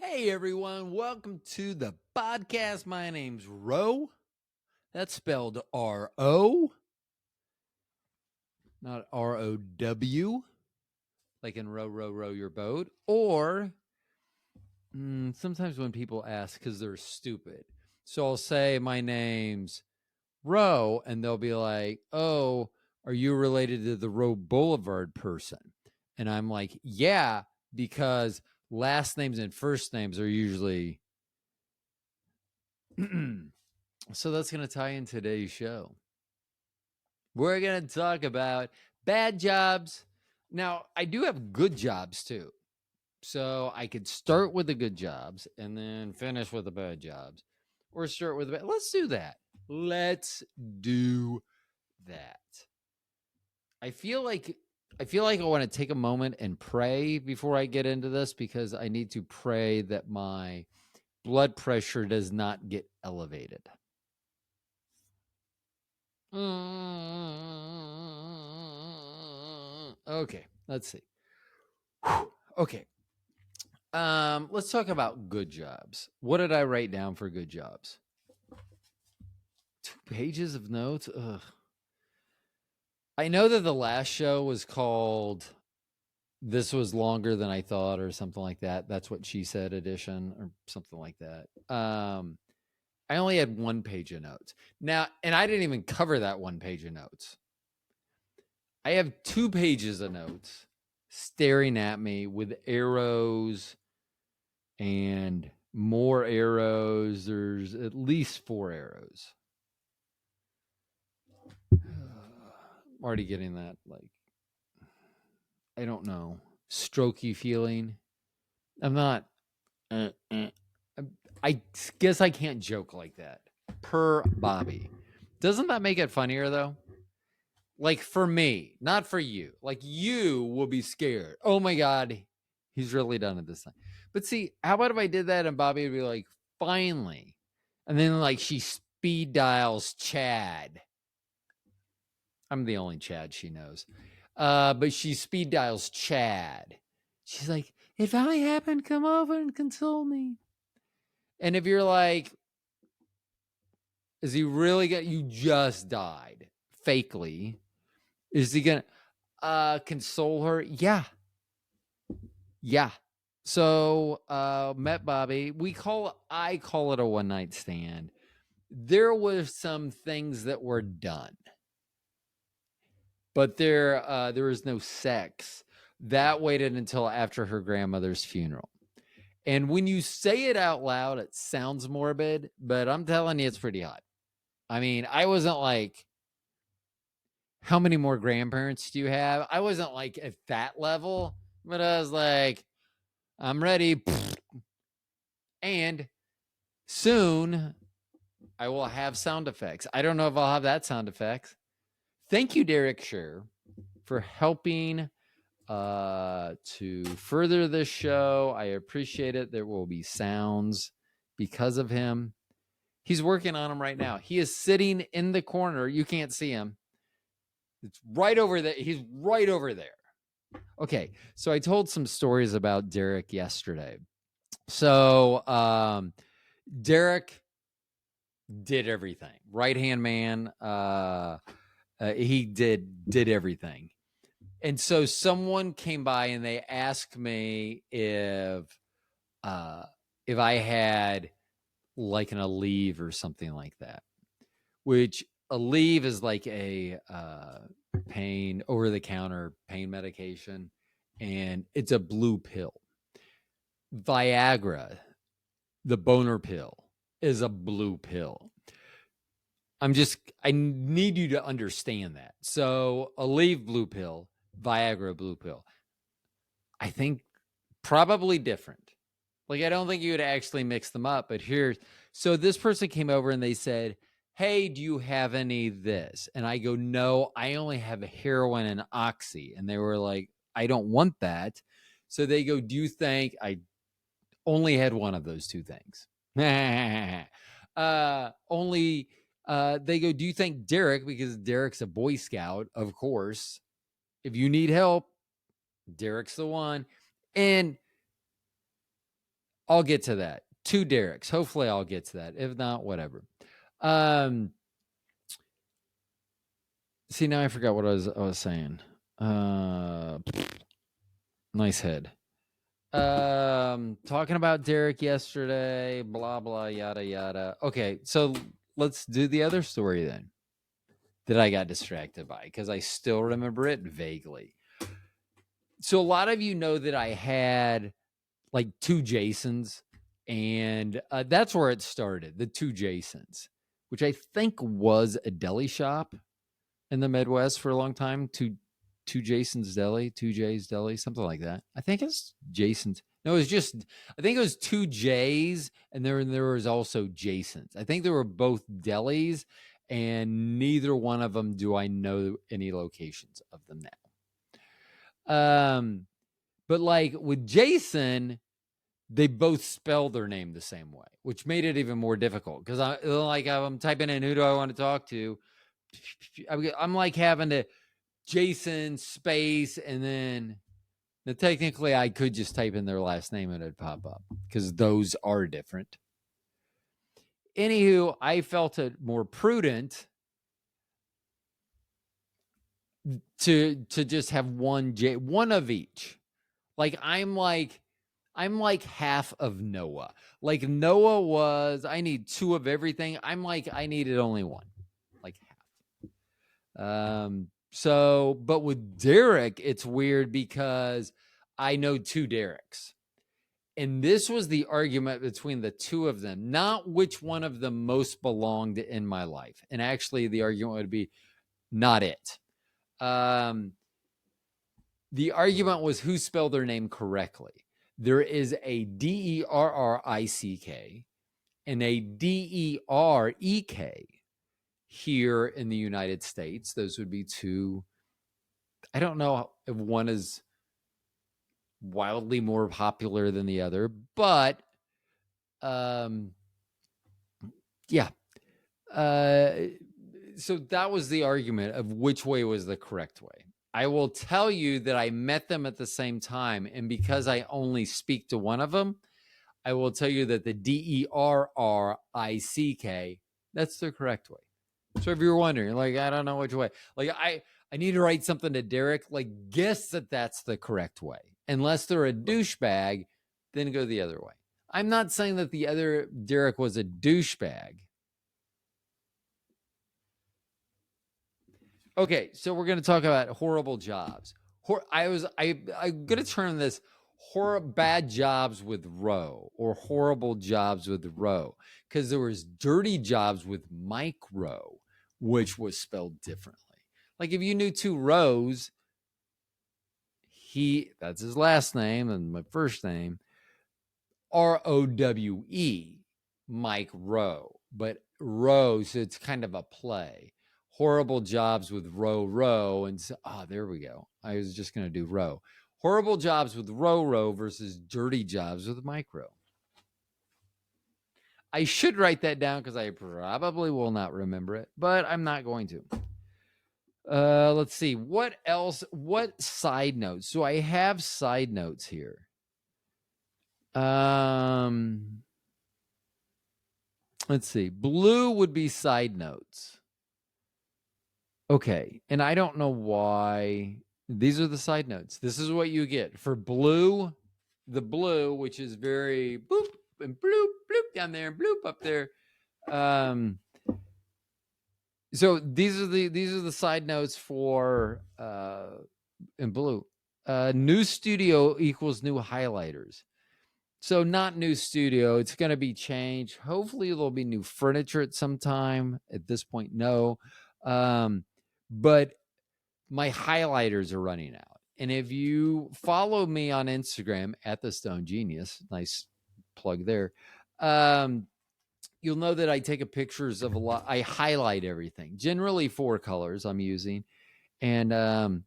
Hey everyone, welcome to the podcast. My name's Ro. That's spelled R-O, not R-O-W, like in row your boat. Or sometimes when people ask because they're stupid. So I'll say my name's Ro, and they'll be like, oh, are you related to the Roe Boulevard person? And I'm like, yeah, because last names and first names are usually... So that's going to tie in today's show. We're going to talk about bad jobs. Now, I do have good jobs too. So I could start with the good jobs and then finish with the bad jobs, or start with the bad. Let's do that. Let's do that. I feel like I want to take a moment and pray before I get into this, because I need to pray that my blood pressure does not get elevated. Okay, let's see. Okay. Let's talk about good jobs. What did I write down for good jobs? 2 pages of notes. Ugh. I know that the last show was called "This Was Longer Than I Thought" or something like that. That's what she said edition or something like that. I only had 1 page of notes. Now, and I didn't even cover that 1 page of notes. I have 2 pages of notes staring at me with arrows and more arrows. There's at least 4 arrows. I'm already getting that, like, I don't know, strokey feeling. I'm not, I guess I can't joke like that. Per Bobby. Doesn't that make it funnier though? Like for me, not for you. Like you will be scared. Oh my God, he's really done it this time. But see, how about if I did that and Bobby would be like, finally. And then like she speed dials Chad. I'm the only Chad she knows. But she speed dials Chad. She's like, it finally happened. Come over and console me. And if you're like, is he really gonna, you just died fakely. Is he gonna console her? Yeah. Yeah. So met Bobby. I call it a one night stand. There were some things that were done, but there was no sex. That waited until after her grandmother's funeral. And when you say it out loud, it sounds morbid, but I'm telling you, it's pretty hot. I mean, I wasn't like, how many more grandparents do you have? I wasn't like at that level, but I was like, I'm ready. And soon I will have sound effects. I don't know if I'll have that sound effects. Thank you, Derek Scher, for helping to further this show. I appreciate it. There will be sounds because of him. He's working on them right now. He is sitting in the corner. You can't see him. It's right over there. He's right over there. Okay, so I told some stories about Derek yesterday. So Derek did everything. Right-hand man. He did everything. And so someone came by and they asked me if I had like an Aleve or something like that, which Aleve is like a pain, over-the-counter pain medication, and it's a blue pill. Viagra, the boner pill, is a blue pill. I need you to understand that. So Aleve blue pill, Viagra blue pill. I think probably different. Like, I don't think you would actually mix them up, but so this person came over and they said, hey, do you have any of this? And I go, no, I only have heroin and oxy. And they were like, I don't want that. So they go, do you think I only had one of those 2 things? They go, do you think Derek, because Derek's a Boy Scout, of course, if you need help, Derek's the one. And I'll get to that. 2 Derek's. Hopefully I'll get to that. If not, whatever. See, now I forgot what I was saying. Nice head. Talking about Derek yesterday, blah blah yada yada. Okay, so let's do the other story then that I got distracted by because I still remember it vaguely. So a lot of you know that I had like 2 Jasons, and that's where it started. The 2 Jasons, which I think was a deli shop in the Midwest for a long time. Two Jason's Deli, 2J's Deli, something like that. I think it's Jason's. No, it was just, I think it was 2J's, and there was also Jason's. I think they were both delis, and neither one of them do I know any locations of them now. But like with Jason, they both spell their name the same way, which made it even more difficult because I'm typing in who do I want to talk to. I'm like having to Jason space and then technically I could just type in their last name and it'd pop up because those are different. Anywho, I felt it more prudent to just have one of each. Like I'm like half of Noah. Like Noah was, I need 2 of everything. I'm like, I needed only 1, like half. So, but with Derek, it's weird because I know 2 Derek's. And this was the argument between the 2 of them, not which one of them most belonged in my life. And actually, the argument would be not it. The argument was who spelled their name correctly. There is a Derrick and a Derek here in the United States. Those would be 2. I don't know if one is wildly more popular than the other, but yeah. So that was the argument of which way was the correct way. I will tell you that I met them at the same time, and because I only speak to one of them, I will tell you that the Derrick, that's the correct way. So if you're wondering, like, I don't know which way, like I need to write something to Derek, like guess that that's the correct way. Unless they're a douchebag, then go the other way. I'm not saying that the other Derek was a douchebag. Okay, so we're going to talk about horrible jobs. I'm going to term this bad jobs with Rowe or horrible jobs with Rowe because there was dirty jobs with Mike Rowe, which was spelled differently. Like if you knew 2 Rows, that's his last name and my first name, Rowe, Mike Rowe, but Rowe, so it's kind of a play. Horrible jobs with Ro Rowe, and there we go. I was just going to do Rowe. Horrible jobs with Ro Rowe versus dirty jobs with Mike Rowe. I should write that down because I probably will not remember it, but I'm not going to. Let's see. What else? What side notes? So I have side notes here. Let's see. Blue would be side notes. Okay. And I don't know why. These are the side notes. This is what you get for blue. The blue, which is very boop and bloop, bloop down there and bloop up there. So these are the side notes for in blue. New studio equals new highlighters. So not new studio. It's going to be changed. Hopefully there'll be new furniture at some time. At this point, no. But my highlighters are running out. And if you follow me on Instagram at the Stone Genius, nice plug there. You'll know that I take pictures of a lot. I highlight everything. Generally 4 colors I'm using. And, I'm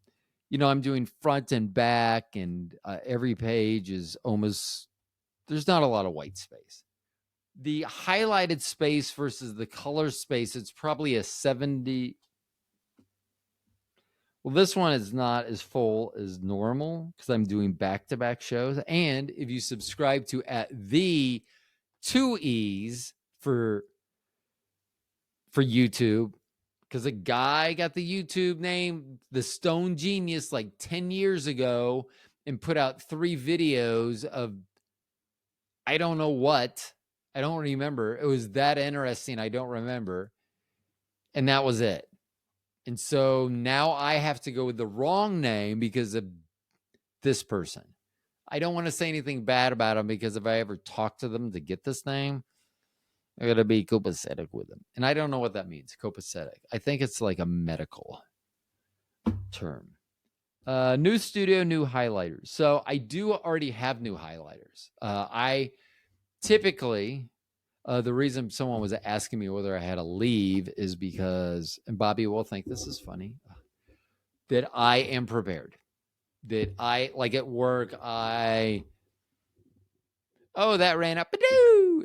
doing front and back, and every page is almost, there's not a lot of white space. The highlighted space versus the color space, it's probably a 70. Well, this one is not as full as normal because I'm doing back-to-back shows. And if you subscribe to at the 2E's for YouTube, because a guy got the YouTube name the Stone Genius like 10 years ago and put out 3 videos of I don't know what. I don't remember. It was that interesting. I don't remember. And that was it. And so now I have to go with the wrong name because of this person. I don't want to say anything bad about them because if I ever talk to them to get this name, I got to be copacetic with them. And I don't know what that means, copacetic. I think it's like a medical term. New studio, new highlighters. So I do already have new highlighters. I typically, the reason someone was asking me whether I had to leave is because, and Bobby will think this is funny, that I am prepared. That I, like at work, that ran up,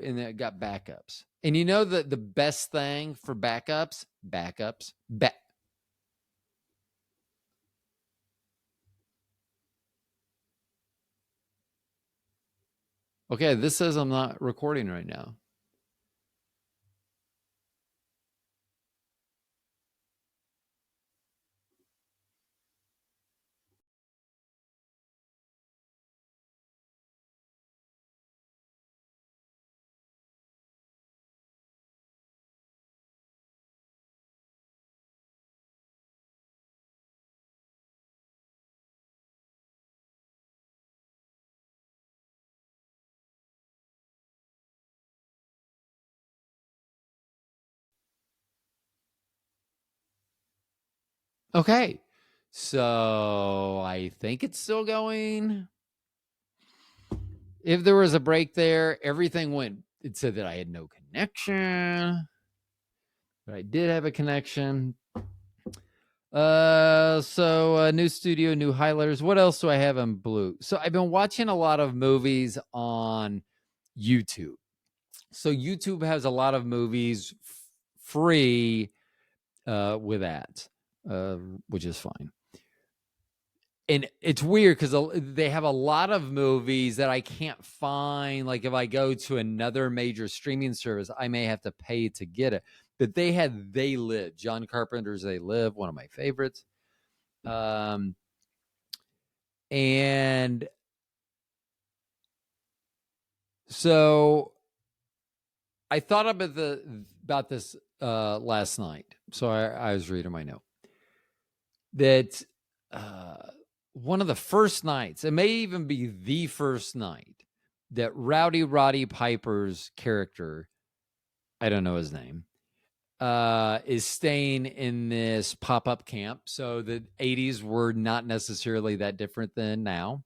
and then it got backups. And you know the best thing for backups? Okay, this says I'm not recording right now. Okay, so I think it's still going. If there was a break there, everything went. It said that I had no connection, but I did have a connection. So new studio, new highlighters. What else do I have on Blue? So I've been watching a lot of movies on YouTube. So YouTube has a lot of movies free with ads, which is fine. And it's weird because they have a lot of movies that I can't find. Like if I go to another major streaming service, I may have to pay to get it. But they had They Live, John Carpenter's They Live, one of my favorites. And so I thought about this last night. So I was reading my note that one of the first nights, it may even be the first night, that Rowdy Roddy Piper's character, I don't know his name, is staying in this pop-up camp. So the 80s were not necessarily that different than now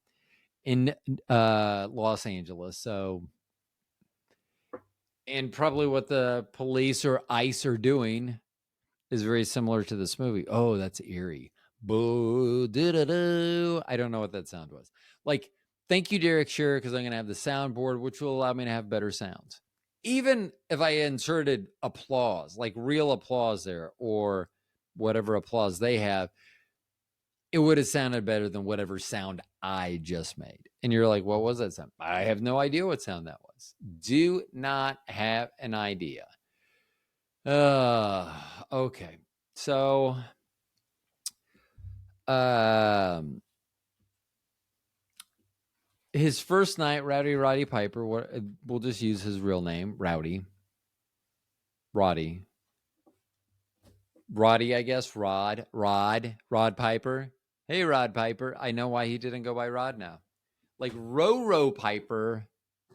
in Los Angeles. So, and probably what the police or ICE are doing is very similar to this movie. Oh, that's eerie. Boo, doo-doo-doo. I don't know what that sound was. Like, thank you, Derek Shearer, because I'm going to have the soundboard, which will allow me to have better sounds. Even if I inserted applause, like real applause there, or whatever applause they have, it would have sounded better than whatever sound I just made. And you're like, what was that sound? I have no idea what sound that was. Do not have an idea. Okay. So, his first night, Rowdy Roddy Piper, we'll just use his real name, Roddy, I guess, Rod Piper. Hey, Rod Piper. I know why he didn't go by Rod now. Like Ro Piper.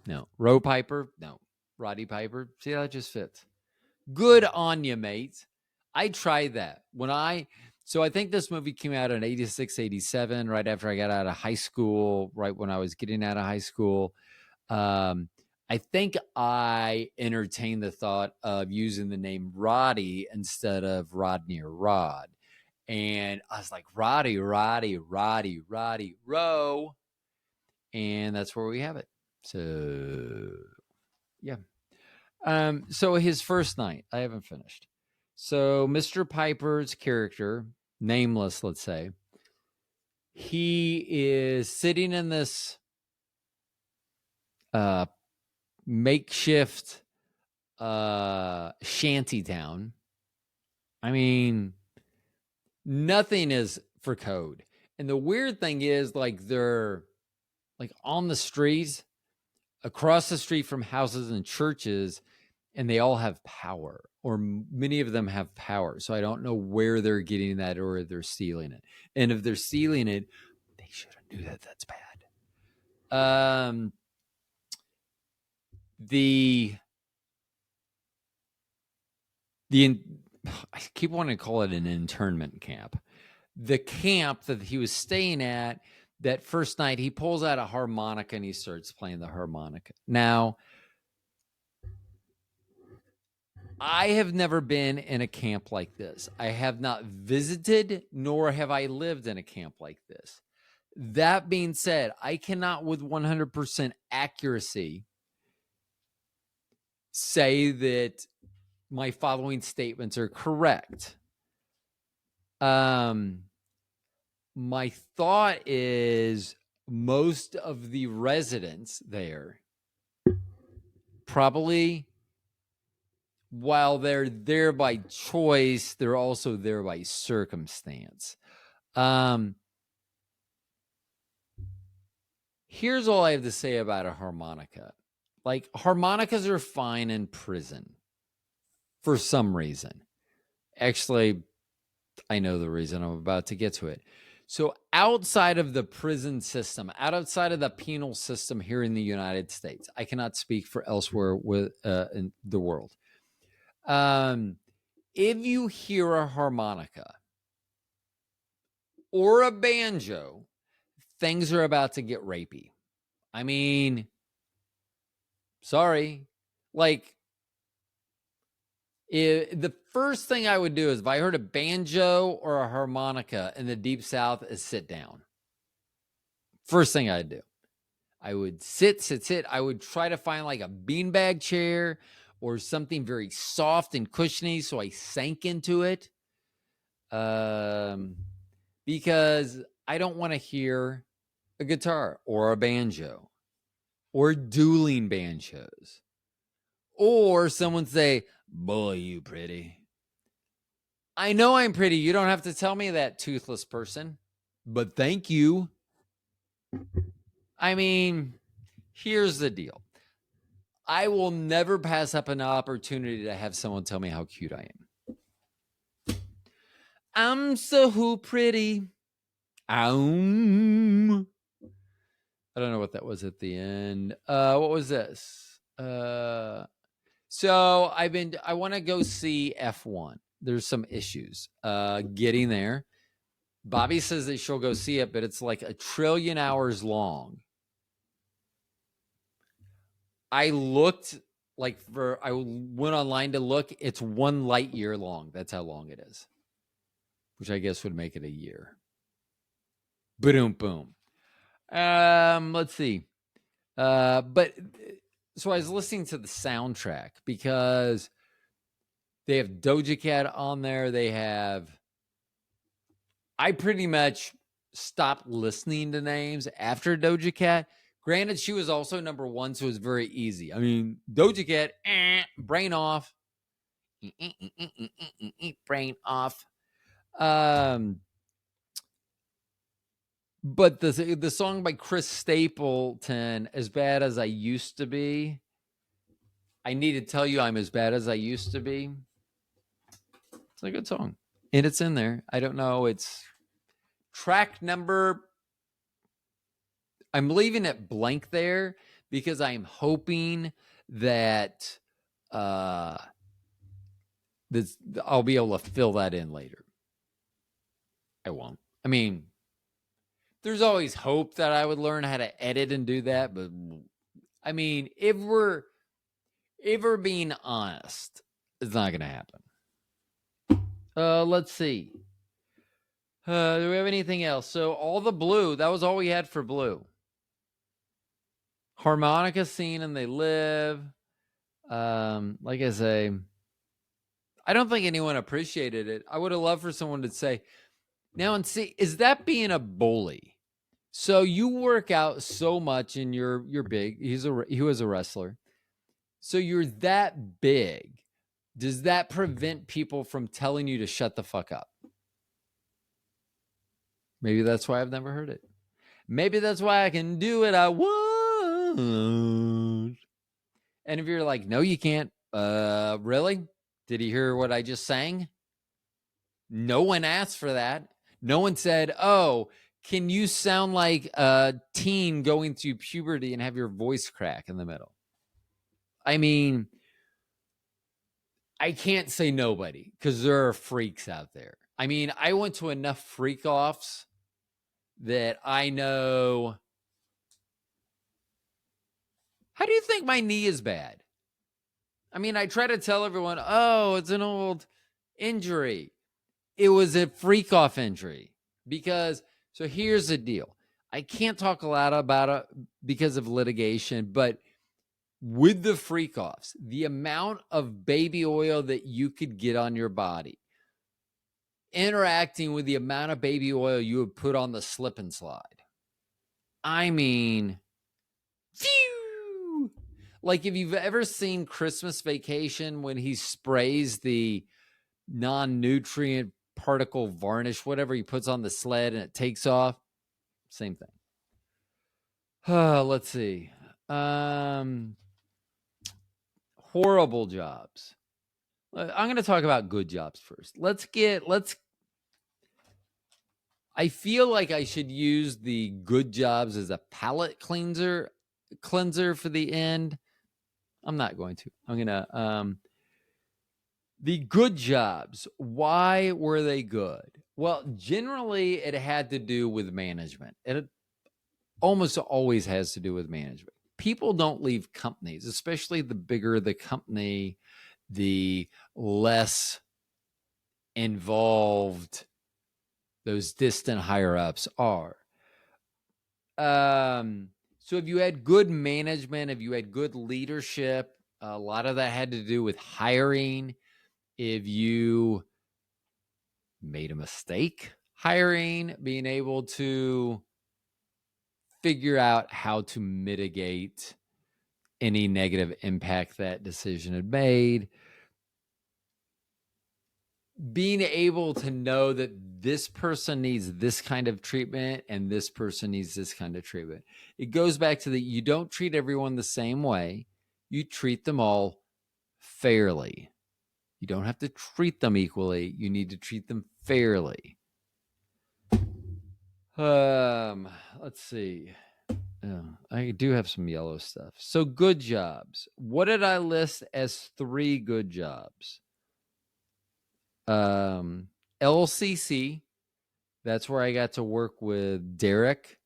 No. Ro Piper. No. Roddy Piper. See, that just fits. Good on you, mate. I tried that. So I think this movie came out in 86, 87, right after I got out of high school, right when I was getting out of high school. I think I entertained the thought of using the name Roddy instead of Rodney or Rod. And I was like, Roddy, Rowe. And that's where we have it. So, yeah. So his first night, I haven't finished. So Mr. Piper's character, nameless, let's say. He is sitting in this makeshift shanty town. I mean, nothing is for code. And the weird thing is, like, they're like on the streets, across the street from houses and churches, and they all have power, or many of them have power. So I don't know where they're getting that, or they're stealing it. And if they're stealing it, they shouldn't do that. That's bad. I keep wanting to call it an internment camp. The camp that he was staying at, that first night, he pulls out a harmonica and he starts playing the harmonica. Now, I have never been in a camp like this. I have not visited, nor have I lived in a camp like this. That being said, I cannot with 100% accuracy say that my following statements are correct. My thought is most of the residents there, probably, while they're there by choice, they're also there by circumstance. Here's all I have to say about a harmonica. Like, harmonicas are fine in prison for some reason. Actually, I know the reason. I'm about to get to it. So outside of the prison system, outside of the penal system here in the United States, I cannot speak for elsewhere in the world. If you hear a harmonica or a banjo, things are about to get rapey. I mean, sorry. Like, the first thing I would do is, if I heard a banjo or a harmonica in the Deep South, is sit down. First thing I'd do. I would sit. I would try to find like a beanbag chair or something very soft and cushiony, so I sank into it. Because I don't want to hear a guitar or a banjo or dueling banjos, or someone say, "Boy, you pretty." I know I'm pretty. You don't have to tell me that, toothless person, but thank you. I mean, here's the deal. I will never pass up an opportunity to have someone tell me how cute I am. I'm so pretty. I don't know what that was at the end. What was this? So I want to go see F1. There's some issues getting there. Bobby says that she'll go see it, but it's like 1 trillion hours long. I went online to look. It's 1 light year long. That's how long it is, which I guess would make it a year. Boom, boom. Let's see. But so I was listening to the soundtrack because they have Doja Cat on there. I pretty much stopped listening to names after Doja Cat. Granted, she was also number 1, so it was very easy. I mean, Doja Cat, brain off. Brain off. But the song by Chris Stapleton, As Bad As I Used to Be. I need to tell you I'm as bad as I used to be. It's a good song. And it's in there. I don't know. It's track number. I'm leaving it blank there because I'm hoping that I'll be able to fill that in later. I won't. I mean, there's always hope that I would learn how to edit and do that, but I mean, if we're being honest, it's not going to happen. Let's see. Do we have anything else? So all the blue, that was all we had for blue. Harmonica scene and They Live. Like I say, I don't think anyone appreciated it. I would have loved for someone to say, Now, and see, is that being a bully? So you work out so much and you're big. He was a wrestler. So you're that big. Does that prevent people from telling you to shut the fuck up? Maybe that's why I've never heard it. Maybe that's why I can do what I want. And if you're like, no, you can't. Really? Did he hear what I just sang? No one asked for that. No one said, oh, can you sound like a teen going through puberty and have your voice crack in the middle? I mean, I can't say nobody because there are freaks out there. I mean, I went to enough freak offs that I know. How do you think my knee is bad? I mean, I try to tell everyone, oh, it's an old injury. It was a freak off injury because, so here's the deal. I can't talk a lot about it because of litigation, but with the freak offs, the amount of baby oil that you could get on your body, interacting with the amount of baby oil you would put on the slip and slide. I mean, phew! Like if you've ever seen Christmas Vacation when he sprays the non-nutrient particle varnish, whatever he puts on the sled and it takes off, same thing. Let's see. Horrible jobs. I'm going to talk about good jobs first. I feel like I should use the good jobs as a palate cleanser for the end. I'm not going to. I'm going to the good jobs. Why were they good? Well, generally it had to do with management. It almost always has to do with management. People don't leave companies, especially the bigger the company, the less involved those distant higher ups are. So if you had good management, if you had good leadership, a lot of that had to do with hiring. If you made a mistake hiring, being able to figure out how to mitigate any negative impact that decision had made, being able to know that this person needs this kind of treatment and this person needs this kind of treatment. It goes back to you don't treat everyone the same way. You treat them all fairly. You don't have to treat them equally. You need to treat them fairly. Let's see. I do have some yellow stuff. So good jobs. What did I list as 3 good jobs? LCC. That's where I got to work with Derek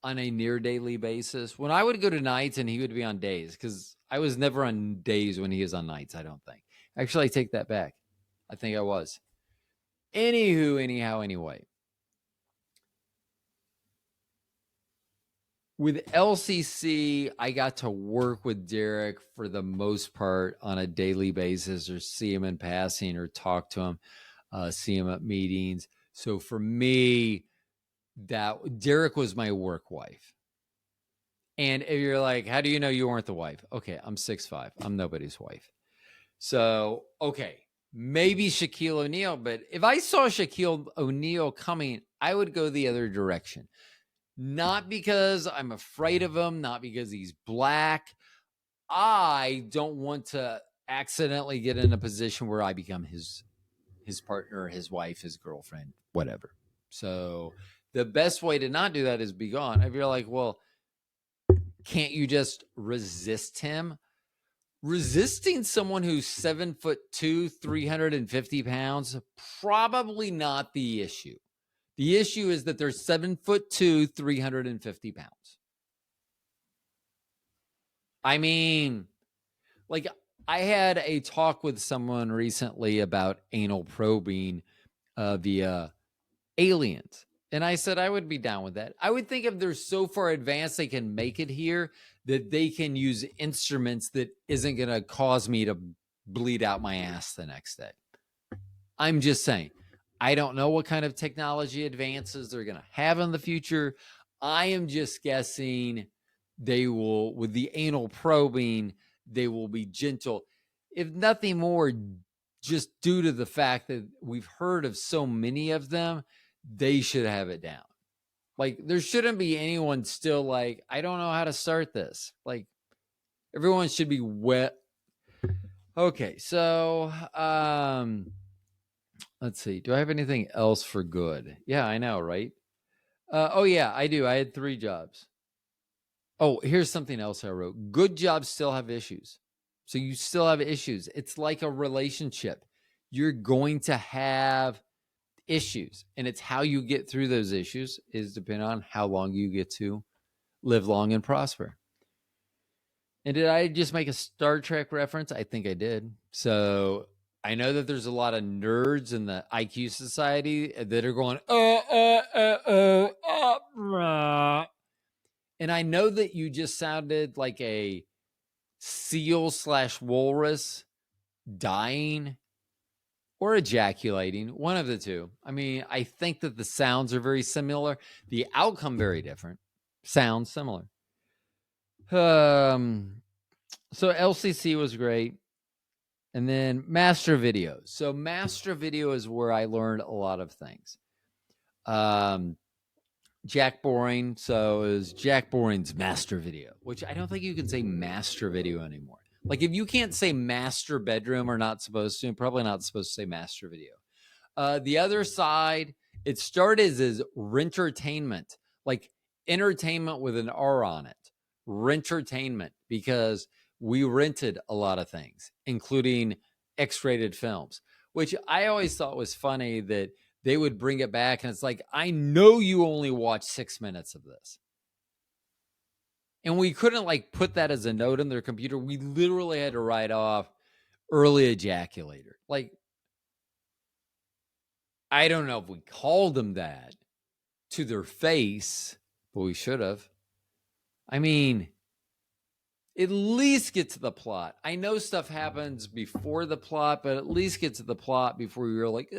on a near daily basis. When I would go to nights and he would be on days, because I was never on days when he was on nights, I don't think. Actually, I take that back. I think I was. Anyway. With LCC, I got to work with Derek for the most part on a daily basis, or see him in passing, or talk to him, see him at meetings. So for me, that Derek was my work wife. And if you're like, how do you know you weren't the wife? Okay, I'm 6'5". I'm nobody's wife. So, okay, maybe Shaquille O'Neal, but if I saw Shaquille O'Neal coming, I would go the other direction. Not because I'm afraid of him, not because he's black. I don't want to accidentally get in a position where I become his partner, his wife, his girlfriend, whatever. So the best way to not do that is be gone. If you're like, well, can't you just resist him? Resisting someone who's 7'2", 350 pounds, probably not the issue. The issue is that they're 7'2", 350 pounds. I mean, like, I had a talk with someone recently about anal probing via aliens. And I said I would be down with that. I would think if they're so far advanced they can make it here, that they can use instruments that isn't going to cause me to bleed out my ass the next day. I'm just saying. I don't know what kind of technology advances they're going to have in the future. I am just guessing they will, with the anal probing, they will be gentle. If nothing more, just due to the fact that we've heard of so many of them, they should have it down. Like, there shouldn't be anyone still like, I don't know how to start this. Like, everyone should be wet. Okay, so let's see. Do I have anything else for good? Yeah, I know, right? Oh yeah, I do. I had 3 jobs. Oh, here's something else I wrote. Good jobs still have issues. So you still have issues. It's like a relationship. You're going to have issues, and it's how you get through those issues is depending on how long you get to live long and prosper. And did I just make a Star Trek reference? I think I did. So I know that there's a lot of nerds in the IQ society that are going, and I know that you just sounded like a seal/walrus dying or ejaculating, one of the two. I mean, I think that the sounds are very similar. The outcome very different. Sounds similar. So LCC was great. And then Master Video. So Master Video is where I learned a lot of things. Jack Boring. So it was Jack Boring's Master Video, which I don't think you can say Master Video anymore. Like, if you can't say Master Bedroom or not supposed to, probably not supposed to say Master Video. The other side, it started as Rentertainment, like entertainment with an R on it. Rentertainment, because we rented a lot of things, including X-rated films, which I always thought was funny that they would bring it back. And it's like, I know you only watched 6 minutes of this. And we couldn't like put that as a note in their computer. We literally had to write off early ejaculator. Like, I don't know if we called them that to their face, but we should have. I mean, at least get to the plot. I know stuff happens before the plot, but at least get to the plot before you're like,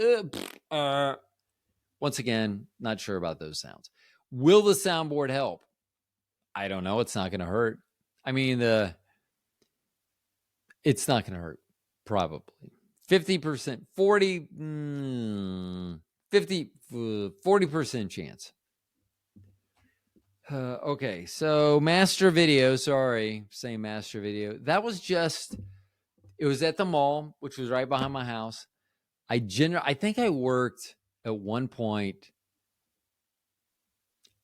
Once again, not sure about those sounds. Will the soundboard help? I don't know. It's not going to hurt. I mean, it's not going to hurt, probably. 50%, 40% chance. Okay, so Master Video, sorry, saying Master Video. That was just, it was at the mall, which was right behind my house. I think I worked at one point,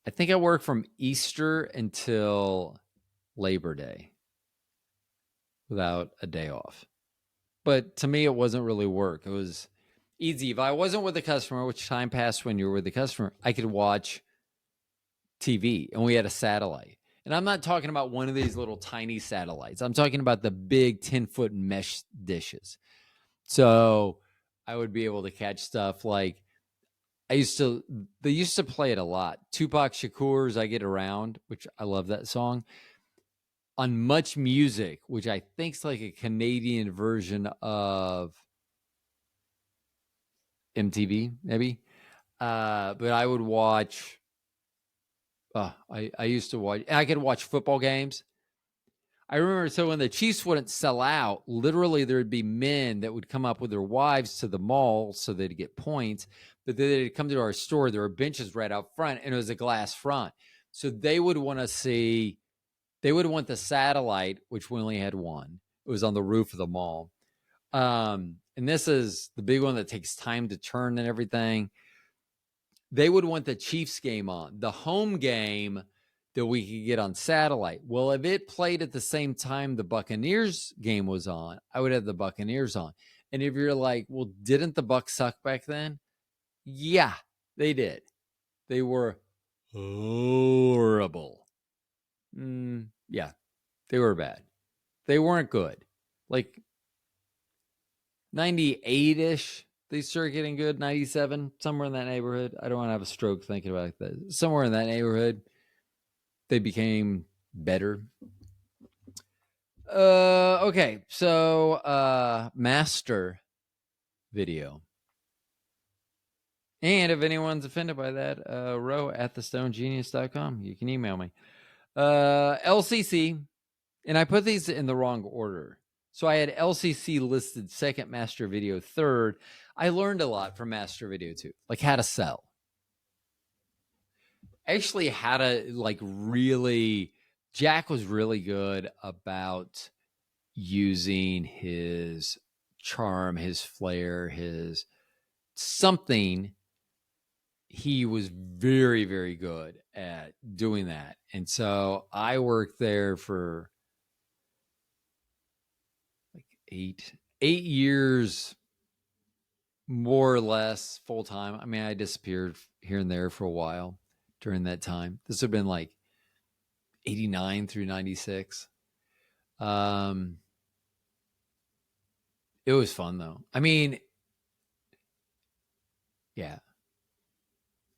I think I worked from Easter until Labor Day without a day off. But to me, it wasn't really work. It was easy. If I wasn't with the customer, which time passed when you were with the customer, I could watch TV, and we had a satellite. And I'm not talking about one of these little tiny satellites. I'm talking about the big 10-foot mesh dishes. So I would be able to catch stuff like they used to play it a lot. Tupac Shakur's I Get Around, which I love that song. On Much Music, which I think is like a Canadian version of MTV, maybe. But I would watch, I used to watch, and I could watch football games. I remember, so when the Chiefs wouldn't sell out, literally there'd be men that would come up with their wives to the mall so they'd get points, but then they'd come to our store. There were benches right out front, and it was a glass front. So they would want the satellite, which we only had one. It was on the roof of the mall. And this is the big one that takes time to turn and everything. They would want the Chiefs game on. The home game that we could get on satellite. Well, if it played at the same time the Buccaneers game was on, I would have the Buccaneers on. And if you're like, well, didn't the Bucs suck back then? Yeah, they did. They were horrible. Yeah, they were bad. They weren't good. Like 98-ish, they started getting good. 97, somewhere in that neighborhood. I don't want to have a stroke thinking about that. Somewhere in that neighborhood, they became better. Okay, so Master Video. And if anyone's offended by that, Ro at thestonegenius.com. You can email me. LCC, and I put these in the wrong order. So I had LCC listed second, Master Video third. I learned a lot from Master Video 2, like how to sell. Actually, how to really, Jack was really good about using his charm, his flair, his something. He was very, very good at doing that. And so I worked there for like eight years, more or less full time. I mean, I disappeared here and there for a while during that time. This would have been like 89 through 96. It was fun though. I mean, yeah.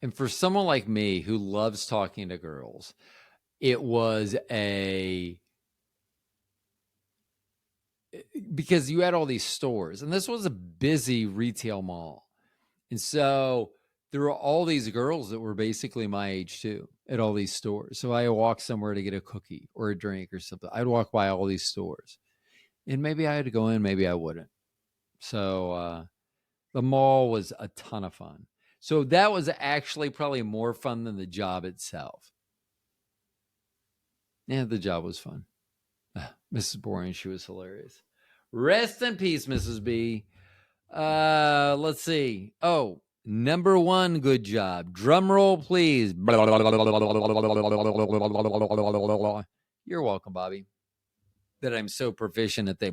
And for someone like me who loves talking to girls, it was because you had all these stores, and this was a busy retail mall. And so there were all these girls that were basically my age too at all these stores. So I walked somewhere to get a cookie or a drink or something. I'd walk by all these stores, and maybe I had to go in, maybe I wouldn't. So the mall was a ton of fun. So that was actually probably more fun than the job itself. Yeah, the job was fun. Mrs. Boring, she was hilarious. Rest in peace, Mrs. B. Let's see. Oh, number one, good job. Drum roll, please. You're welcome, Bobby. That I'm so proficient at the.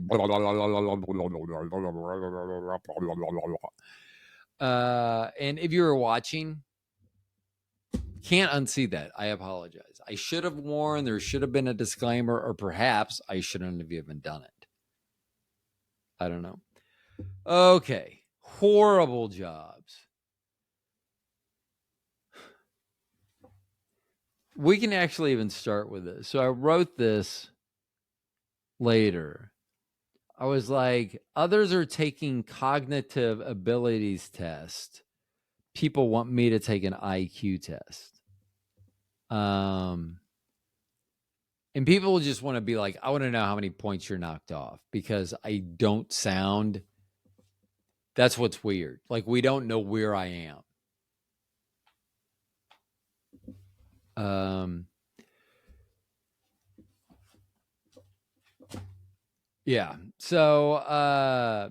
And if you were watching, can't unsee that. I apologize. I should have warned. There should have been a disclaimer, or perhaps I shouldn't have even done it. I don't know. Okay. Horrible jobs. We can actually even start with this. So I wrote this later. I was like, others are taking cognitive abilities test. People want me to take an IQ test. And people just want to be like, I want to know how many points you're knocked off because I don't sound. That's what's weird. Like, we don't know where I am. Yeah. So,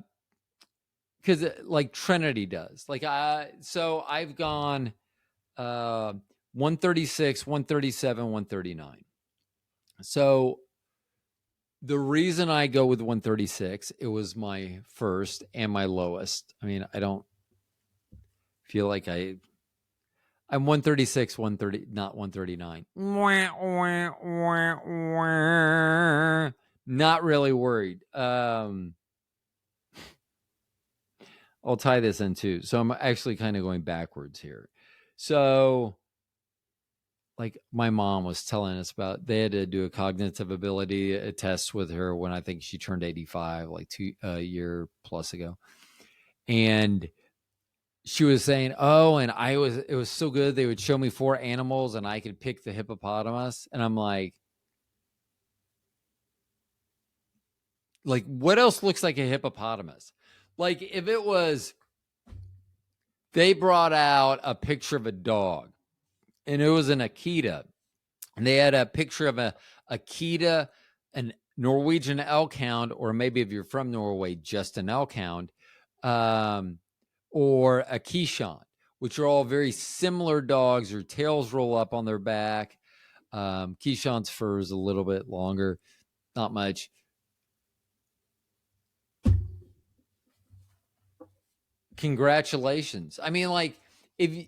because like Trinity does. Like, so I've gone 136, 137, 139. So the reason I go with 136, it was my first and my lowest. I mean, I don't feel like I'm 136, 130, not 139. Not really worried. I'll tie this in too. So I'm actually kind of going backwards here. So like my mom was telling us about, they had to do a cognitive ability test with her when I think she turned 85, like a year plus ago. And she was saying, oh, and it was so good. They would show me 4 animals and I could pick the hippopotamus. And I'm like, what else looks like a hippopotamus? Like if it was, they brought out a picture of a dog and it was an Akita, and they had a picture of a Akita, an Norwegian elk hound, or maybe if you're from Norway, just an elk hound, or a Keeshond, which are all very similar dogs. Their tails roll up on their back. Keeshond's fur is a little bit longer, not much. Congratulations. I mean, if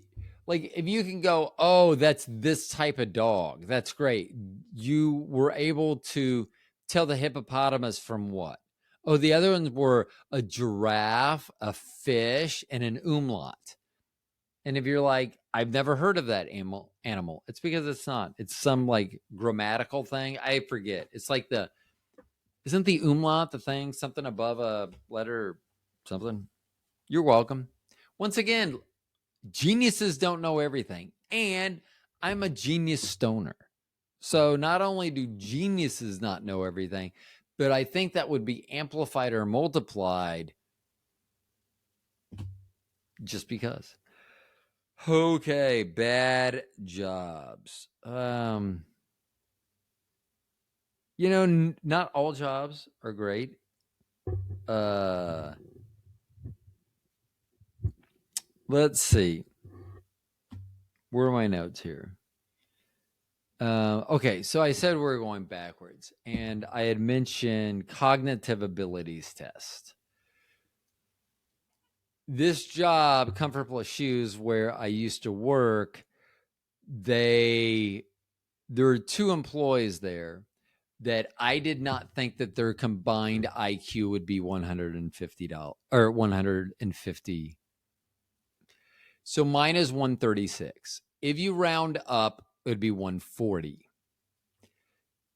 you can go, oh, that's this type of dog, that's great. You were able to tell the hippopotamus from what? Oh, the other ones were a giraffe, a fish, and an umlaut. And if you're like, I've never heard of that animal, it's because it's not. It's some like grammatical thing. I forget. It's like isn't the umlaut the thing, something above a letter or something? You're welcome. Once again, Geniuses don't know everything. And I'm a genius stoner. So not only do geniuses not know everything, but I think that would be amplified or multiplied just because. Okay, bad jobs. Not all jobs are great. Let's see. Where are my notes here? Okay, so I said we're going backwards, and I had mentioned cognitive abilities test. This job, Comfort Plus Shoes, where I used to work, there were 2 employees there that I did not think that their combined IQ would be $150 or 150. So mine is 136. If you round up, it would be 140.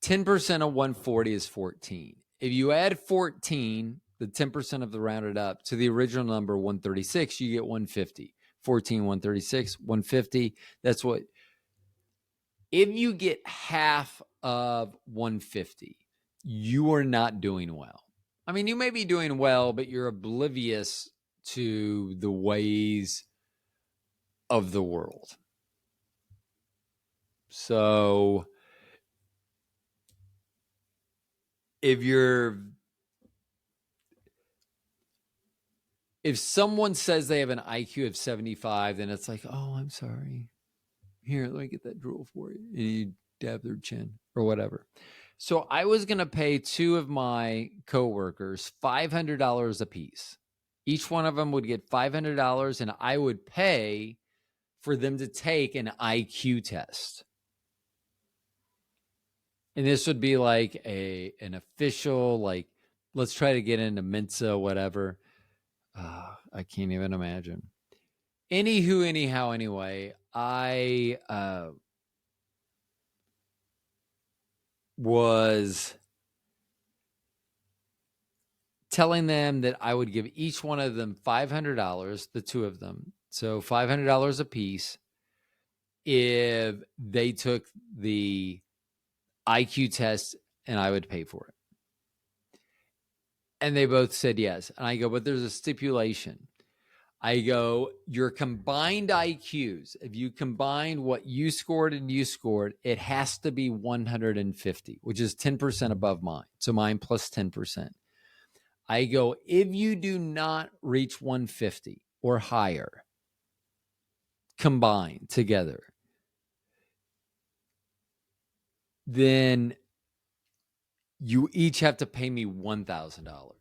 10% of 140 is 14. If you add 14, the 10% of the rounded up to the original number 136, you get 150. 14, 136, 150. That's what. If you get half of 150, you are not doing well. I mean, you may be doing well, but you're oblivious to the ways of the world. So if someone says they have an IQ of 75, then it's like, oh, I'm sorry. Here, let me get that drool for you. And you dab their chin or whatever. So I was going to pay 2 of my coworkers $500 a piece. Each one of them would get $500, and I would pay for them to take an IQ test. And this would be like an official, like, let's try to get into Mensa, whatever. I can't even imagine. Anyhow, anyway, I was telling them that I would give each one of them $500, the 2 of them. So $500 a piece if they took the IQ test, and I would pay for it. And they both said yes. And I go, but there's a stipulation. I go, your combined IQs, if you combine what you scored and you scored, it has to be 150, which is 10% above mine. So mine plus 10%. I go, if you do not reach 150 or higher combined together, then you each have to pay me $1,000.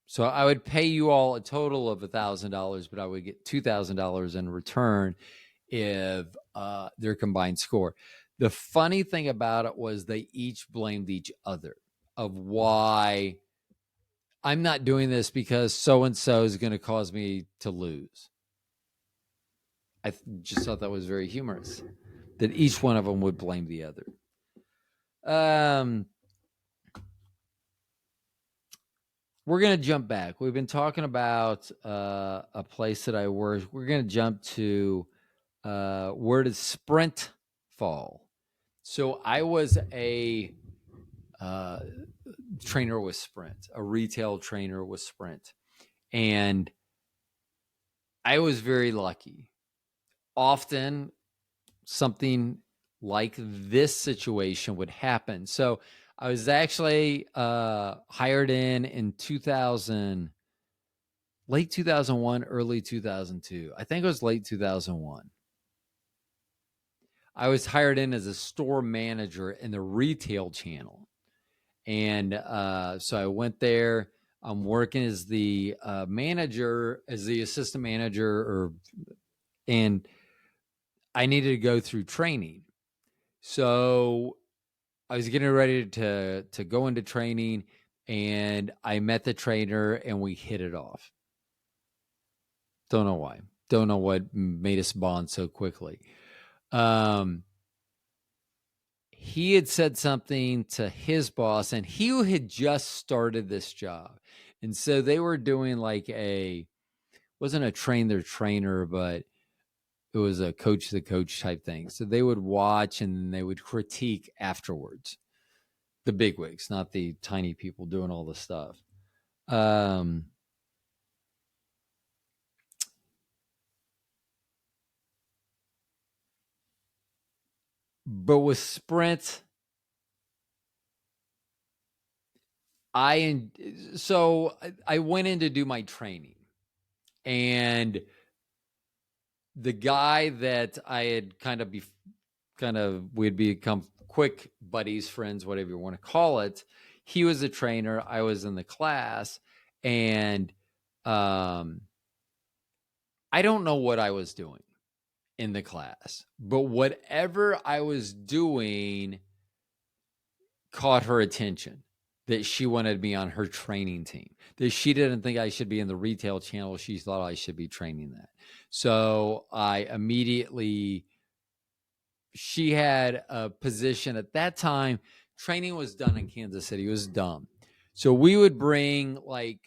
So I would pay you all a total of $1,000, but I would get $2,000 in return if their combined score. The funny thing about it was they each blamed each other of why I'm not doing this because so-and-so is going to cause me to lose. I just thought that was very humorous, that each one of them would blame the other. We're going to jump back. We've been talking about a place that I work. We're going to jump to where does Sprint fall? So I was a trainer with Sprint, a retail trainer with Sprint. And I was very lucky. Often something like this situation would happen. So I was actually hired in 2000, late 2001, early 2002. I think it was late 2001. I was hired in as a store manager in the retail channel. And so I went there. I'm working as the manager, as the assistant manager, and I needed to go through training. So I was getting ready to go into training, and I met the trainer, and we hit it off. Don't know why. Don't know what made us bond so quickly. He had said something to his boss, and he had just started this job. And so they were doing like wasn't a train their trainer, but it was a coach the coach type thing. So they would watch and then they would critique afterwards. The bigwigs, not the tiny people doing all the stuff. But with Sprint, I went in to do my training, and the guy that I had we'd become quick buddies, friends, whatever you want to call it. He was a trainer. I was in the class, and I don't know what I was doing in the class, but whatever I was doing caught her attention, that she wanted me on her training team, that she didn't think I should be in the retail channel. She thought I should be training that. So I immediately, she had a position at that time. Training was done in Kansas City. It was dumb. So we would bring like